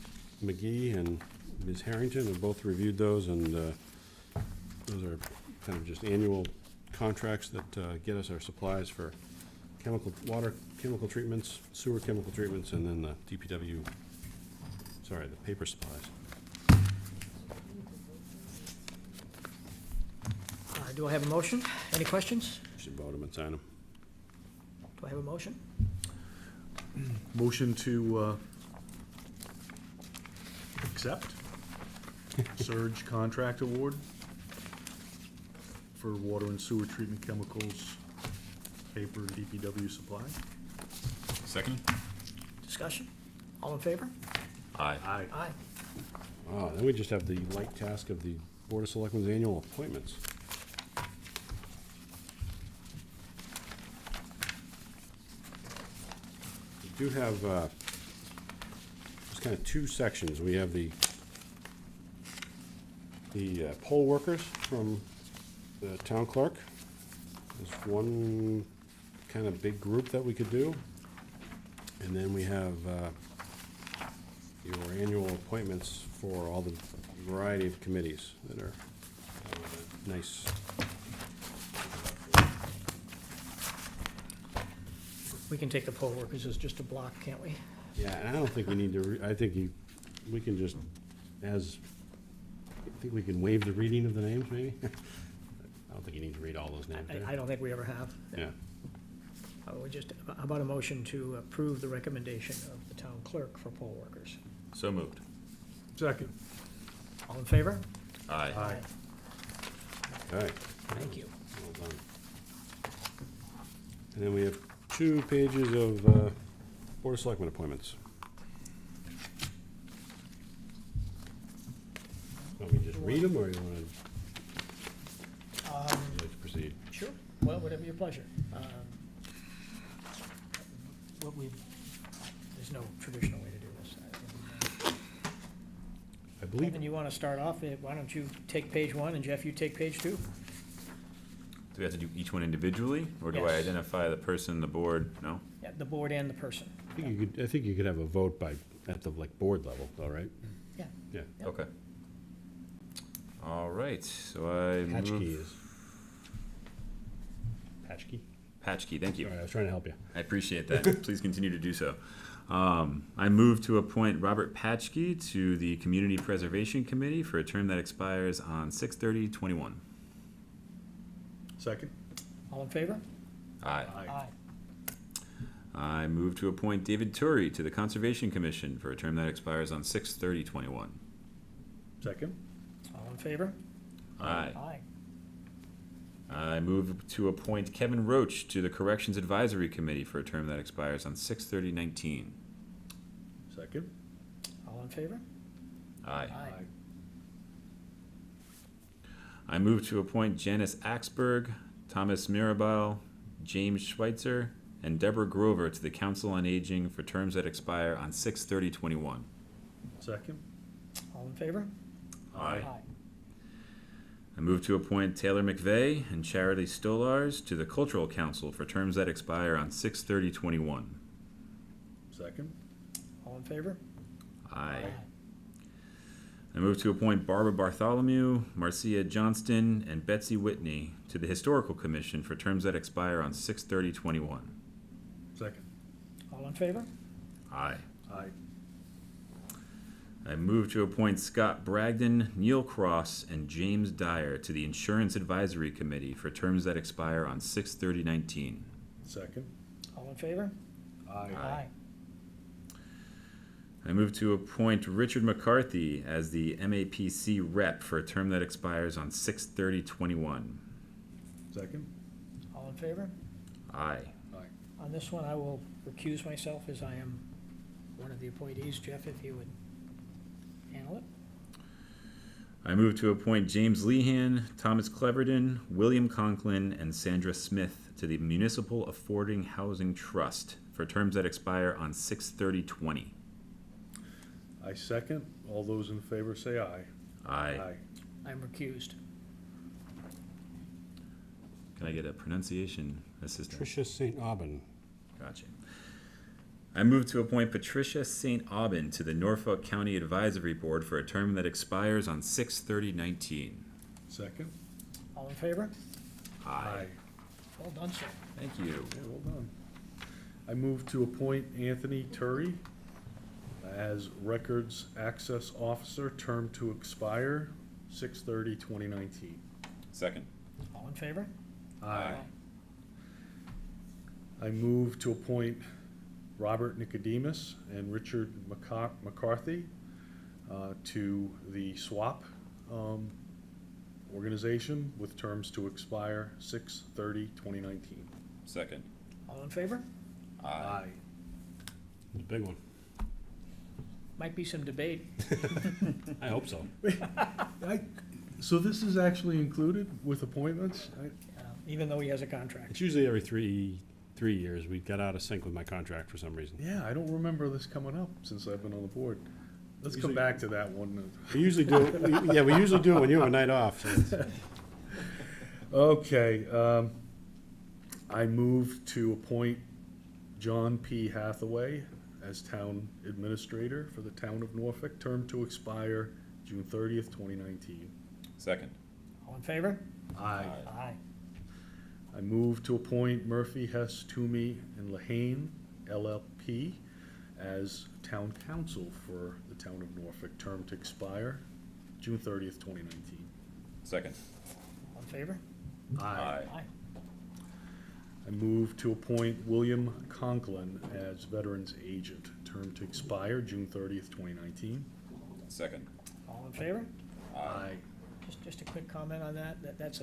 McGee and Ms. Harrington have both reviewed those, and those are kind of just annual contracts that get us our supplies for water chemical treatments, sewer chemical treatments, and then the DPW, the paper supplies. Do I have a motion? Any questions? Should vote them and sign them. Do I have a motion? Motion to accept surge contract award for water and sewer treatment chemicals, paper, and DPW supply. Second? Discussion? All in favor? Aye. Aye. Aye. Then we just have the light task of the Board of Selectmen's annual appointments. We do have, there's kind of two sections. We have the poll workers from the town clerk. There's one kind of big group that we could do. And then we have your annual appointments for all the variety of committees that are nice. We can take the poll workers as just a block, can't we? Yeah, and I don't think we need to, I think we can just, I think we can waive the reading of the names, maybe? I don't think you need to read all those names, do you? I don't think we ever have. Yeah. How about a motion to approve the recommendation of the town clerk for poll workers? So moved. Second. All in favor? Aye. Aye. All right. Thank you. Well done. And then we have 2 pages of Board of Selectmen appointments. Want me to just read them, or you want to proceed? Sure, well, whatever your pleasure. There's no traditional way to do this. I believe, Kevin, you want to start off? Why don't you take page 1, and Jeff, you take page 2? Do we have to do each one individually, or do I Yes. identify the person, the board? No? Yeah, the board and the person. I think you could have a vote at the, board level, all right? Yeah. Yeah. Yep. Okay. All right, so I Patchkey move. is. Patchkey? Patchkey, thank you. All right, I was trying to help you. I appreciate that. Please continue to do so. I move to appoint Robert Patchke to the Community Preservation Committee for a term that expires on 6/30/21. Second? All in favor? Aye. Aye. I move to appoint David Turi to the Conservation Commission for a term that expires on 6/30/21. Second? All in favor? Aye. Aye. I move to appoint Kevin Roach to the Corrections Advisory Committee for a term that expires on 6/30/19. Second? All in favor? Aye. Aye. I move to appoint Janice Axberg, Thomas Mirabal, James Schweitzer, and Deborah Grover to the Council on Aging for terms that expire on 6/30/21. Second? All in favor? Aye. I move to appoint Taylor McVeigh and Charity Stolars to the Cultural Council for terms that expire on 6/30/21. Second? All in favor? Aye. I move to appoint Barbara Bartholomew, Marcia Johnston, and Betsy Whitney to the Historical Commission for terms that expire on 6/30/21. Second? All in favor? Aye. Aye. I move to appoint Scott Bragdon, Neil Cross, and James Dyer to the Insurance Advisory Committee for terms that expire on 6/30/19. Second? All in favor? Aye. I move to appoint Richard McCarthy as the MAPC rep for a term that expires on 6/30/21. Second? All in favor? Aye. Aye. On this one, I will recuse myself as I am one of the appointees. Jeff, if you would handle it. I move to appoint James Lehan, Thomas Cleverden, William Conklin, and Sandra Smith to the Municipal Affording Housing Trust for terms that expire on 6/30/20. I second. All those in favor say aye. Aye. I'm recused. Can I get a pronunciation assistant? Tricia St. Aubin. Gotcha. I move to appoint Patricia St. Aubin to the Norfolk County Advisory Board for a term that expires on 6/30/19. Second? All in favor? Aye. Well done, sir. Thank you. Yeah, well done. I move to appoint Anthony Turi as Records Access Officer, term to expire 6/30/2019. Second. All in favor? Aye. I move to appoint Robert Nicodemus and Richard McCarthy to the SWAP organization with terms to expire 6/30/2019. Second. All in favor? Aye. It's a big one. Might be some debate. I hope so. So this is actually included with appointments? Even though he has a contract. It's usually every three years. We got out of sync with my contract for some reason. Yeah, I don't remember this coming up since I've been on the board. Let's come Usually- back to that one. We usually do, we usually do it when you have a night off. So it's- Okay, I move to appoint John P. Hathaway as Town Administrator for the Town of Norfolk, term to expire June 30th, 2019. Second. All in favor? Aye. Aye. I move to appoint Murphy, Hess, Toomey, and Lehane, LLP, as Town Council for the Town of Norfolk, term to expire June 30th, 2019. Second. All in favor? Aye. Aye. I move to appoint William Conklin as Veterans Agent, term to expire June 30th, 2019. Second. All in favor? Aye. Just a quick comment on that. That's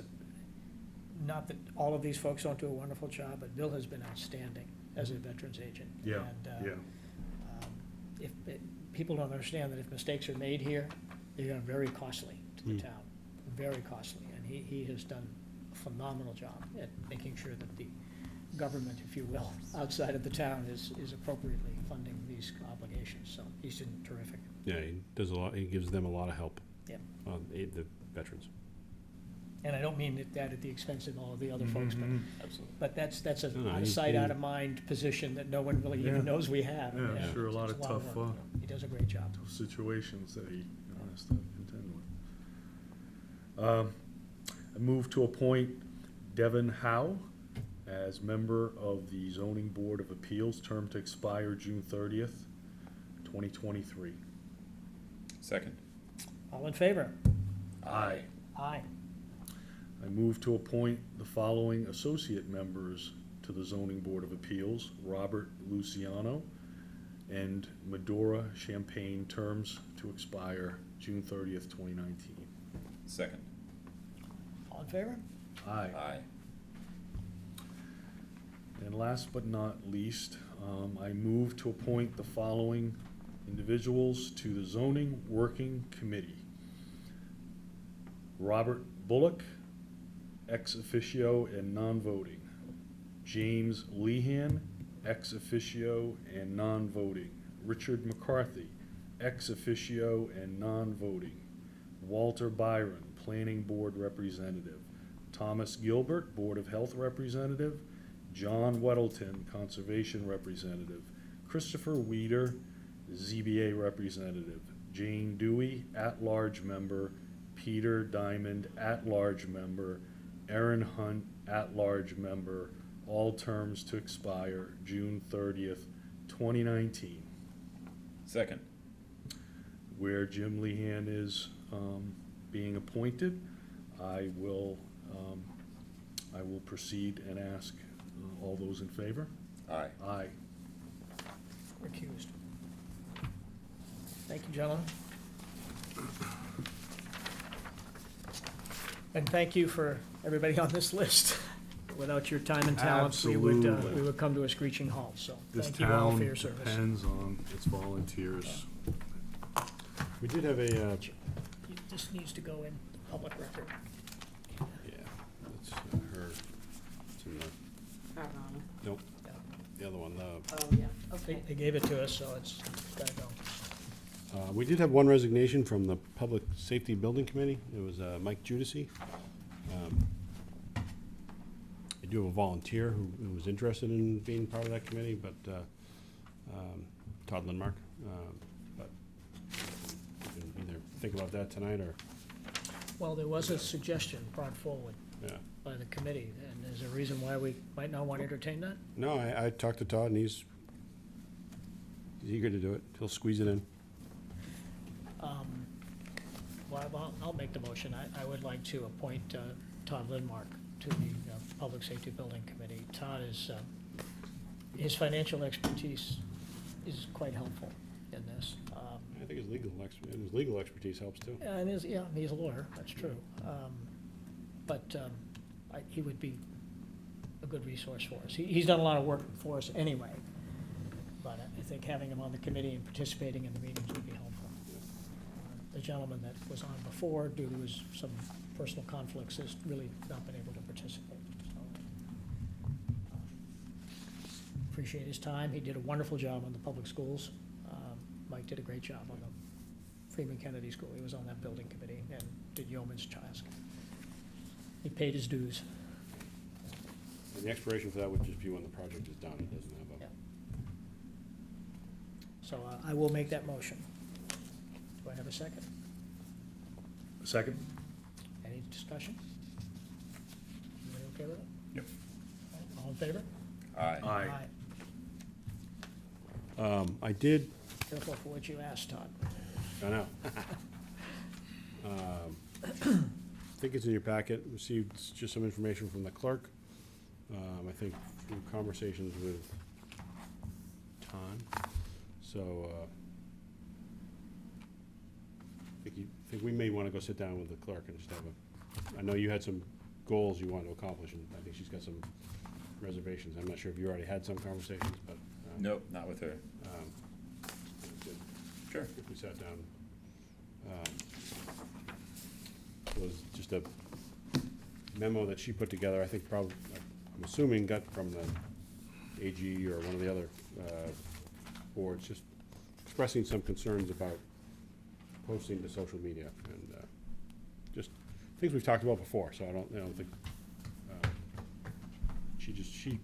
not that all of these folks don't do a wonderful job, but Bill has been outstanding as a veterans agent. Yeah, And, yeah. If, people don't understand that if mistakes are made here, they're very costly to the town, very costly. And he has done a phenomenal job at making sure that the government, if you will, outside of the town is appropriately funding these obligations. So he's doing terrific. Yeah, he does a lot, he gives them a lot of help. Yep. The veterans. And I don't mean that at the expense of all of the other folks, but that's a No, out of he's- sight, he- out of mind position that no one really Yeah. even knows we have. Yeah, And sure, a it's lot of tough, work. He does a great job. situations that he has to contend with. I move to appoint Devin Howe as member of the Zoning Board of Appeals, term to expire June 30th, 2023. Second. All in favor? Aye. Aye. I move to appoint the following associate members to the Zoning Board of Appeals: Robert Luciano and Medora Champagne, terms to expire June 30th, 2019. Second. All in favor? Aye. Aye. And last but not least, I move to appoint the following individuals to the Zoning Working Committee: Robert Bullock, ex officio and non-voting; James Lehan, ex officio and non-voting; Richard McCarthy, ex officio and non-voting; Walter Byron, Planning Board Representative; Thomas Gilbert, Board of Health Representative; John Weddleton, Conservation Representative; Christopher Weeder, ZBA Representative; Jane Dewey, at-large member; Peter Diamond, at-large member; Aaron Hunt, at-large member, all terms to expire June 30th, 2019. Second. Where Jim Lehan is being appointed, I will proceed and ask all those in favor. Aye. Aye. Recused. Thank you, gentlemen. And thank you for everybody on this list. Without your time and talents, we Absolutely. would come to a screeching halt, so This thank you all town for your service. depends on its volunteers. We did have a, This needs to go in the public record. yeah, that's her, it's in the, Carvana. nope, the other one, Oh, yeah, okay. They gave it to us, so it's gotta go. we did have one resignation from the Public Safety Building Committee. It was Mike Judici. I do have a volunteer who was interested in being part of that committee, but Todd Lindmark. But you can either think about that tonight or, Well, there was a suggestion brought forward yeah. by the committee, and there's a reason why we might not want to entertain that? No, I talked to Todd and he's eager to do it. He'll squeeze it in. Well, I'll make the motion. I would like to appoint Todd Lindmark to the Public Safety Building Committee. Todd is, his financial expertise is quite helpful in this. I think his legal expertise helps too. And he's a lawyer, that's true. But he would be a good resource for us. He's done a lot of work for us anyway, but I think having him on the committee and participating in the meetings would be helpful. The gentleman that was on before, due to some personal conflicts, has really not been able to participate. So, appreciate his time. He did a wonderful job on the public schools. Mike did a great job on the Freeman Kennedy School. He was on that building committee and did yeoman's task. He paid his dues. And the expiration for that would just be when the project is done. It doesn't have a. Yeah. So I will make that motion. Do I have a second? Second? Any discussion? Everybody okay with it? Yep. All in favor? Aye. I did, Careful for what you asked, Todd. I know. I think it's in your packet, received just some information from the clerk. I think through conversations with Ton. So, I think we may want to go sit down with the clerk and just have I know you had some goals you wanted to accomplish, and I think she's got some reservations. I'm not sure if you already had some conversations, but. Nope, not with her. Good. Sure. If we sat down. It was just a memo that she put together, I think probably, I'm assuming got from the AG or one of the other boards, just expressing some concerns about posting to social media and just things we've talked about before, so I don't think, she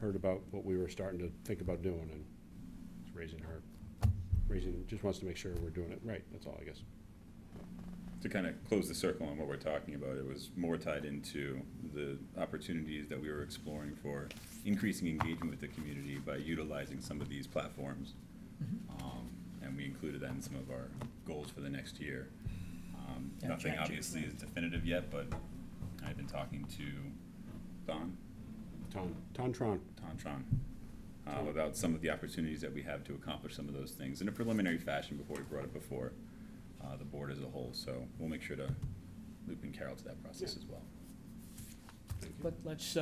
heard about what we were starting to think about doing and it's just wants to make sure we're doing it right, that's all, I guess. to kind of close the circle on what we're talking about, it was more tied into the opportunities that we were exploring for increasing engagement with the community by utilizing some of these platforms. And we included that in some of our goals for the next year. Yeah, Nothing ChatGPT. obviously is definitive yet, but I've been talking to Don Tron. about some of the opportunities that we have to accomplish some of those things in a preliminary fashion before we brought it before the board as a whole. So we'll make sure to loop in Carol to that process as well. Let's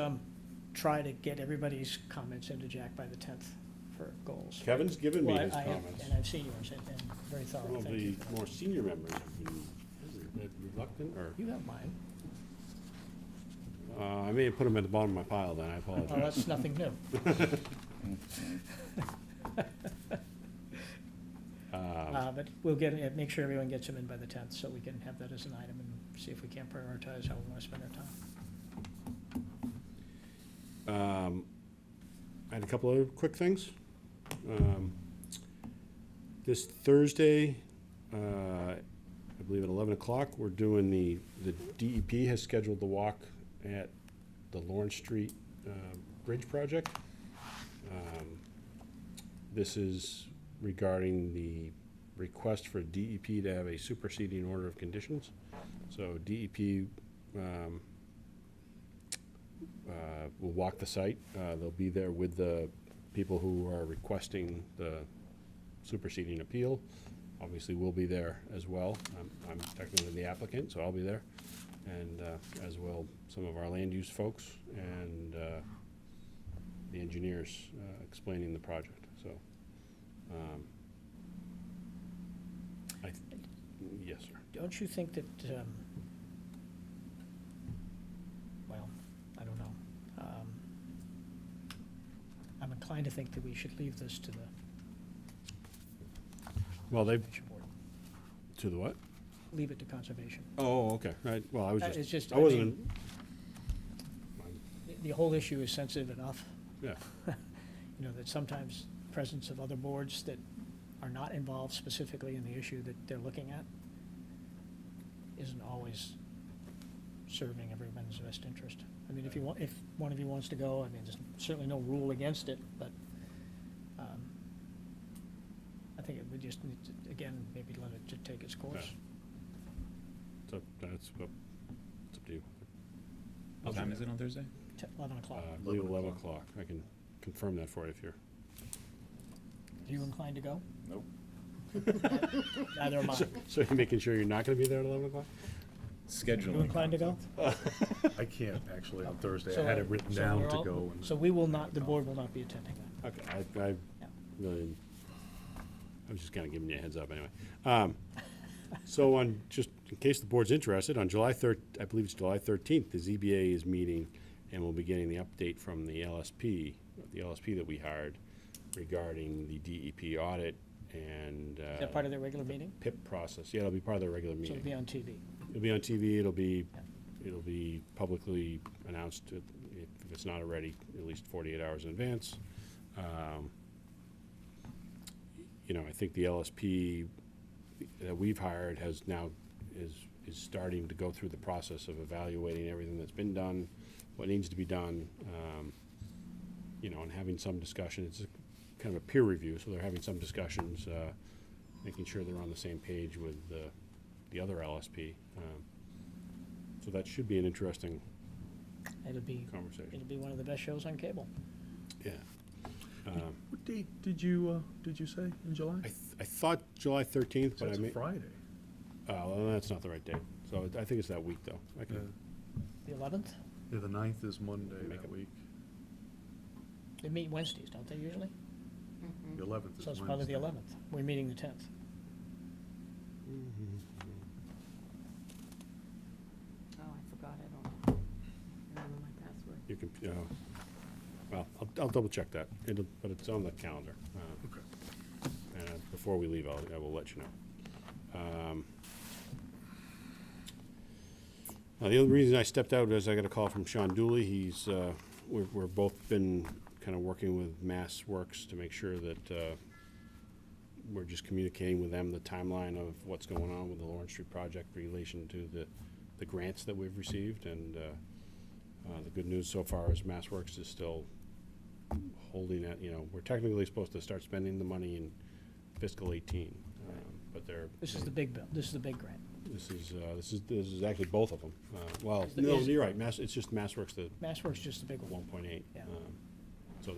try to get everybody's comments into Jack by the 10th for goals. Kevin's given me Well, his I have- comments. And I've seen yours, and very thorough, Some of thank you the for that. more senior members have been reluctant, or, You have mine. I may have put them at the bottom of my pile then, I Oh, apologize. that's nothing new. But we'll make sure everyone gets them in by the 10th, so we can have that as an item and see if we can prioritize how we want to spend our time. I had a couple other quick things. This Thursday, I believe at 11 o'clock, we're doing the DEP has scheduled the walk at the Lawrence Street Bridge project. This is regarding the request for DEP to have a superseding order of conditions. So DEP will walk the site. They'll be there with the people who are requesting the superseding appeal. Obviously, we'll be there as well. I'm technically the applicant, so I'll be there. And as will some of our land use folks and the engineers explaining the project. So, yes, sir. Don't you think that, well, I don't know. I'm inclined to think that we should leave this to the Well, they, Conservation Board. to the what? Leave it to conservation. Oh, okay, right. Well, I was It's just, just, I I wasn't, mean- The whole issue is sensitive enough, yeah. you know, that sometimes presence of other boards that are not involved specifically in the issue that they're looking at isn't always serving everyone's best interest. I mean, if one of you wants to go, I mean, there's certainly no rule against it, but I think we just need to, again, maybe let it to take its course. So that's up to you. What time is it on Thursday? 11 o'clock. I believe 11 o'clock. I can confirm that for you if you're. Are you inclined to go? Nope. Neither am I. So you're making sure you're not gonna be there at 11 o'clock? Scheduling. You inclined to go? I can't actually on Thursday. I So, had it written so down we're to all- go. And So we will not, the board will not be attending that. Okay, I Yeah. really, I was just kinda giving you a heads up anyway. So on, just in case the board's interested, on I believe it's July 13th, the ZBA is meeting and we'll be getting the update from the LSP that we hired regarding the DEP audit and. Is that part of their regular meeting? PIP process. Yeah, it'll be part of the regular So meeting. it'll be on TV. It'll be on TV, it'll be, Yeah. it'll be publicly announced, if it's not already, at least 48 hours in advance. You know, I think the LSP that we've hired is starting to go through the process of evaluating everything that's been done, what needs to be done, you know, and having some discussion. It's kind of a peer review, so they're having some discussions, making sure they're on the same page with the other LSP. So that should be an interesting It'll be conversation. one of the best shows on cable. Yeah. what date did you say in July? I thought July 13th, but I That's may, a Friday. well, that's not the right date. So I think it's that week, though. I Yeah. can, The 11th? Yeah, the 9th is Monday Make that it- week. They meet Wednesdays, don't they usually? The 11th is So it's probably the Wednesday. 11th. We're meeting the 10th. Oh, I forgot, I don't remember my password. you can, well, I'll double check that. But it's on the calendar. Okay. And before we leave, I will let you know. Now, the other reason I stepped out is I got a call from Sean Dooley. We're both been kind of working with Mass Works to make sure that we're just communicating with them the timeline of what's going on with the Lawrence Street project in relation to the grants that we've received. And the good news so far is MassWorks is still holding at, we're technically supposed to start spending the money in fiscal 18, but they're. This is the big bill, this is the big grant. This is actually both of them. Well, Is the- no, is- you're right, it's just MassWorks, the MassWorks just the big one. 1.8. Yeah. So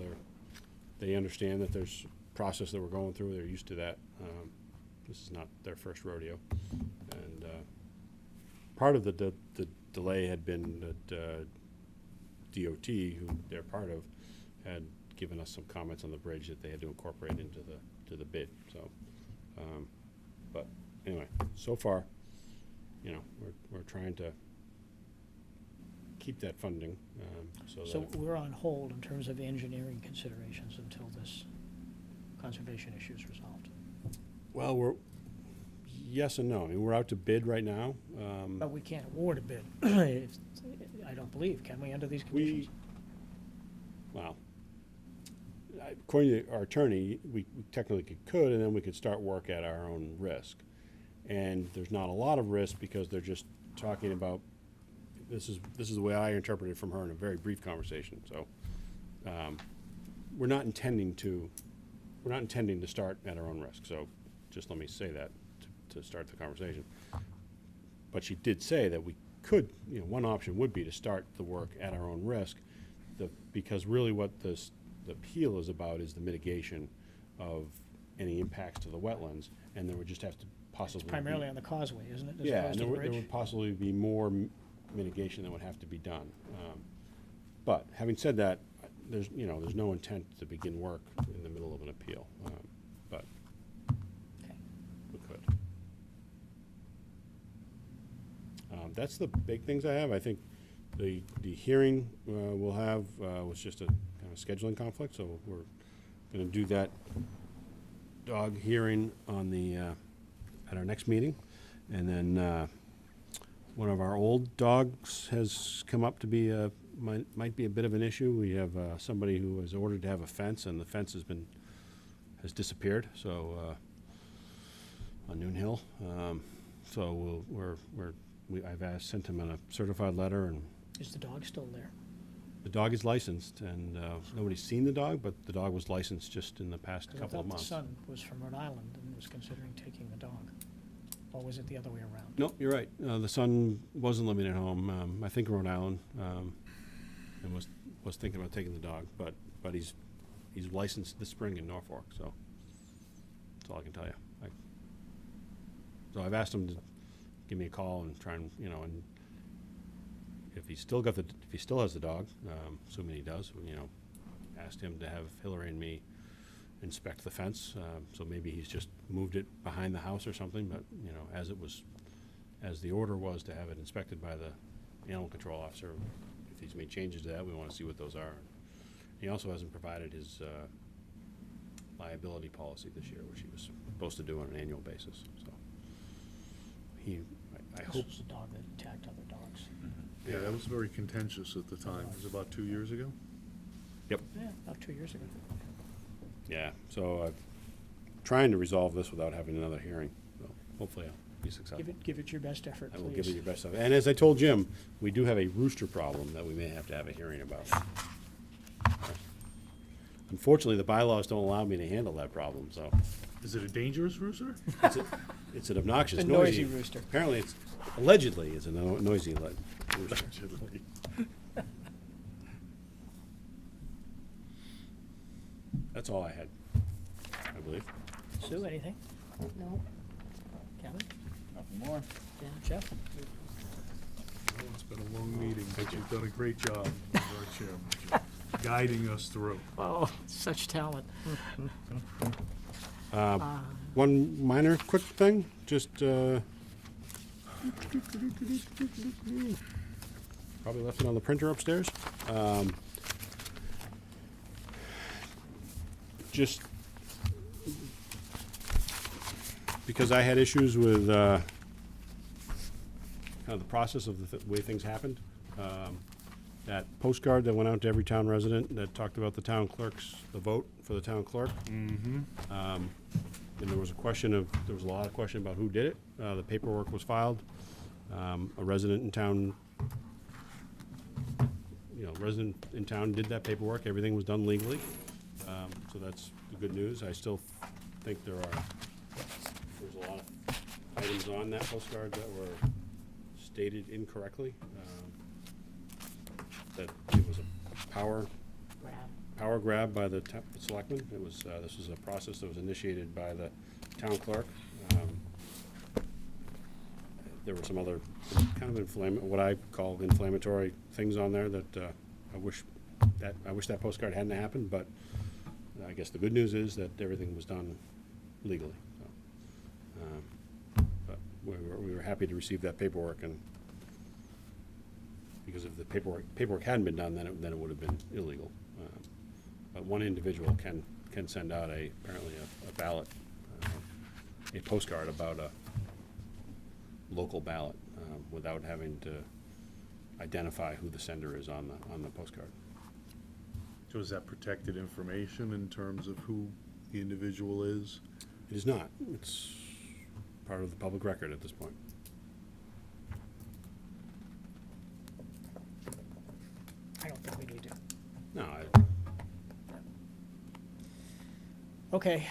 they understand that there's a process that we're going through, they're used to that. This is not their first rodeo. And part of the delay had been that DOT, who they're part of, had given us some comments on the bridge that they had to incorporate into the bid, so. But anyway, so far, we're trying to keep that funding, so So that. we're on hold in terms of engineering considerations until this conservation issue is resolved. Well, yes and no. I mean, we're out to bid right now. But we can't award a bid, I don't believe, can we, under these conditions? Well, according to our attorney, we technically could, and then we could start work at our own risk. And there's not a lot of risk because they're just talking about, this is the way I interpreted it from her in a very brief conversation. So we're not intending to start at our own risk. So just let me say that to start the conversation. But she did say that we could, one option would be to start the work at our own risk, because really what the appeal is about is the mitigation of any impacts to the wetlands, and there would just have to possibly It's primarily on the causeway, isn't it, as yeah, opposed and to the there bridge? would possibly be more mitigation that would have to be done. But having said that, there's no intent to begin work in the middle of an appeal, but Okay. we could. That's the big things I have. I think the hearing we'll have was just a kind of scheduling conflict, so we're going to do that dog hearing on the at our next meeting, and then one of our old dogs has come up to be might be a bit of an issue. We have somebody who was ordered to have a fence, and the fence has disappeared. So on Noon Hill, so I've sent him a certified letter, and Is the dog still there? the dog is licensed, and nobody's seen the dog, but the dog was licensed just in the past 'Cause couple of I months. thought the son was from Rhode Island and was considering taking the dog. Or was it the other way around? No, you're right. The son wasn't living at home. I think Rhode Island, and was thinking about taking the dog, but he's licensed this spring in Norfolk. So that's all I can tell you. So I've asked him to give me a call and try and and if he still has the dog, assuming he does, asked him to have Hillary and me inspect the fence. So maybe he's just moved it behind the house or something. But as the order was to have it inspected by the animal control officer, if he's made changes to that, we want to see what those are. He also hasn't provided his liability policy this year, which he was supposed to do on an annual basis. So I This hope. was the dog that attacked other dogs. Yeah, that was very contentious at the time. It was about 2 years ago. Yep. Yeah, about 2 years ago. Yeah. So I'm trying to resolve this without having another hearing. So hopefully I'll be successful. Give it your best effort, I please. will give it your best. And as I told Jim, we do have a rooster problem that we may have to have a hearing about. Unfortunately, the bylaws don't allow me to handle that problem, so Is it a dangerous rooster? it's an obnoxious, A noisy rooster. Apparently, allegedly, it's a noisy rooster. Allegedly. That's all I had, I believe. Sue, anything? No, Kevin? Nothing more. Yeah, Jeff? Well, it's been a long meeting, but you've done a great job, Lord Chairman, guiding us through. Oh, such talent. One minor quick thing, just probably left it on the printer upstairs. Just because I had issues with kind of the process of the way things happened. That postcard that went out to every town resident that talked about the town clerk's, the vote for the town clerk. Mm-hmm. And there was a lot of question about who did it. The paperwork was filed. A resident in town, resident in town did that paperwork. Everything was done legally. So that's the good news. I still think there's a lot of items on that postcard that were stated incorrectly. That it was a power grab by the selectmen. It was, this was a process that was initiated by the town clerk. There were some other kind of what I call inflammatory things on there that I wish that postcard hadn't happened, but I guess the good news is that everything was done legally. So, but we were happy to receive that paperwork, and because if the paperwork hadn't been done, then it would have been illegal. But one individual can send out apparently a ballot, a postcard about a local ballot without having to identify who the sender is on the postcard. So is that protected information in terms of who the individual is? It is not. It's part of the public record at this point. I don't think we need to. No, Okay.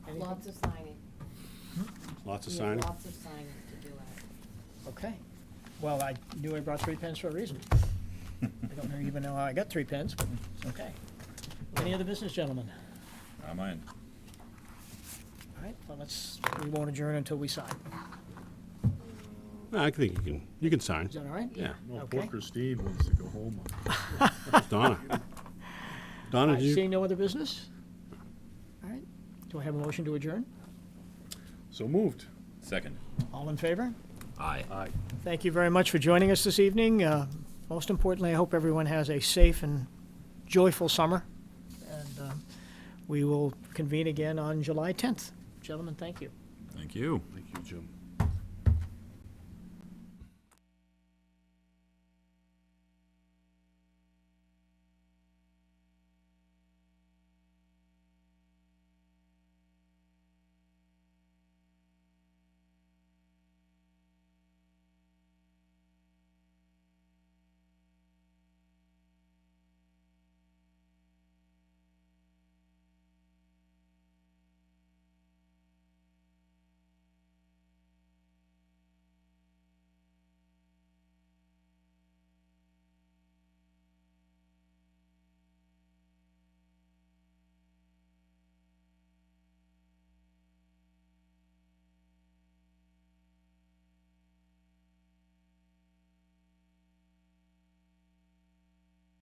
Anything? Lots of signing. lots of We have signing. lots of signing to do out. Okay. Well, I knew I brought 3 pens for a reason. I don't even know how I got 3 pens, but okay. Any other business, gentlemen? Not mine. All right, well, we won't adjourn until we sign. No, I think you can sign. Is that all right? Yeah. Well, Okay. poor Christine wants to go home. Donna. Donna, All right, did you? seeing no other business? All right, do I have a motion to adjourn? So moved. Second. All in favor? Aye. Aye. Thank you very much for joining us this evening. Most importantly, I hope everyone has a safe and joyful summer. And we will convene again on July 10th. Gentlemen, thank you. Thank you. Thank you, Jim.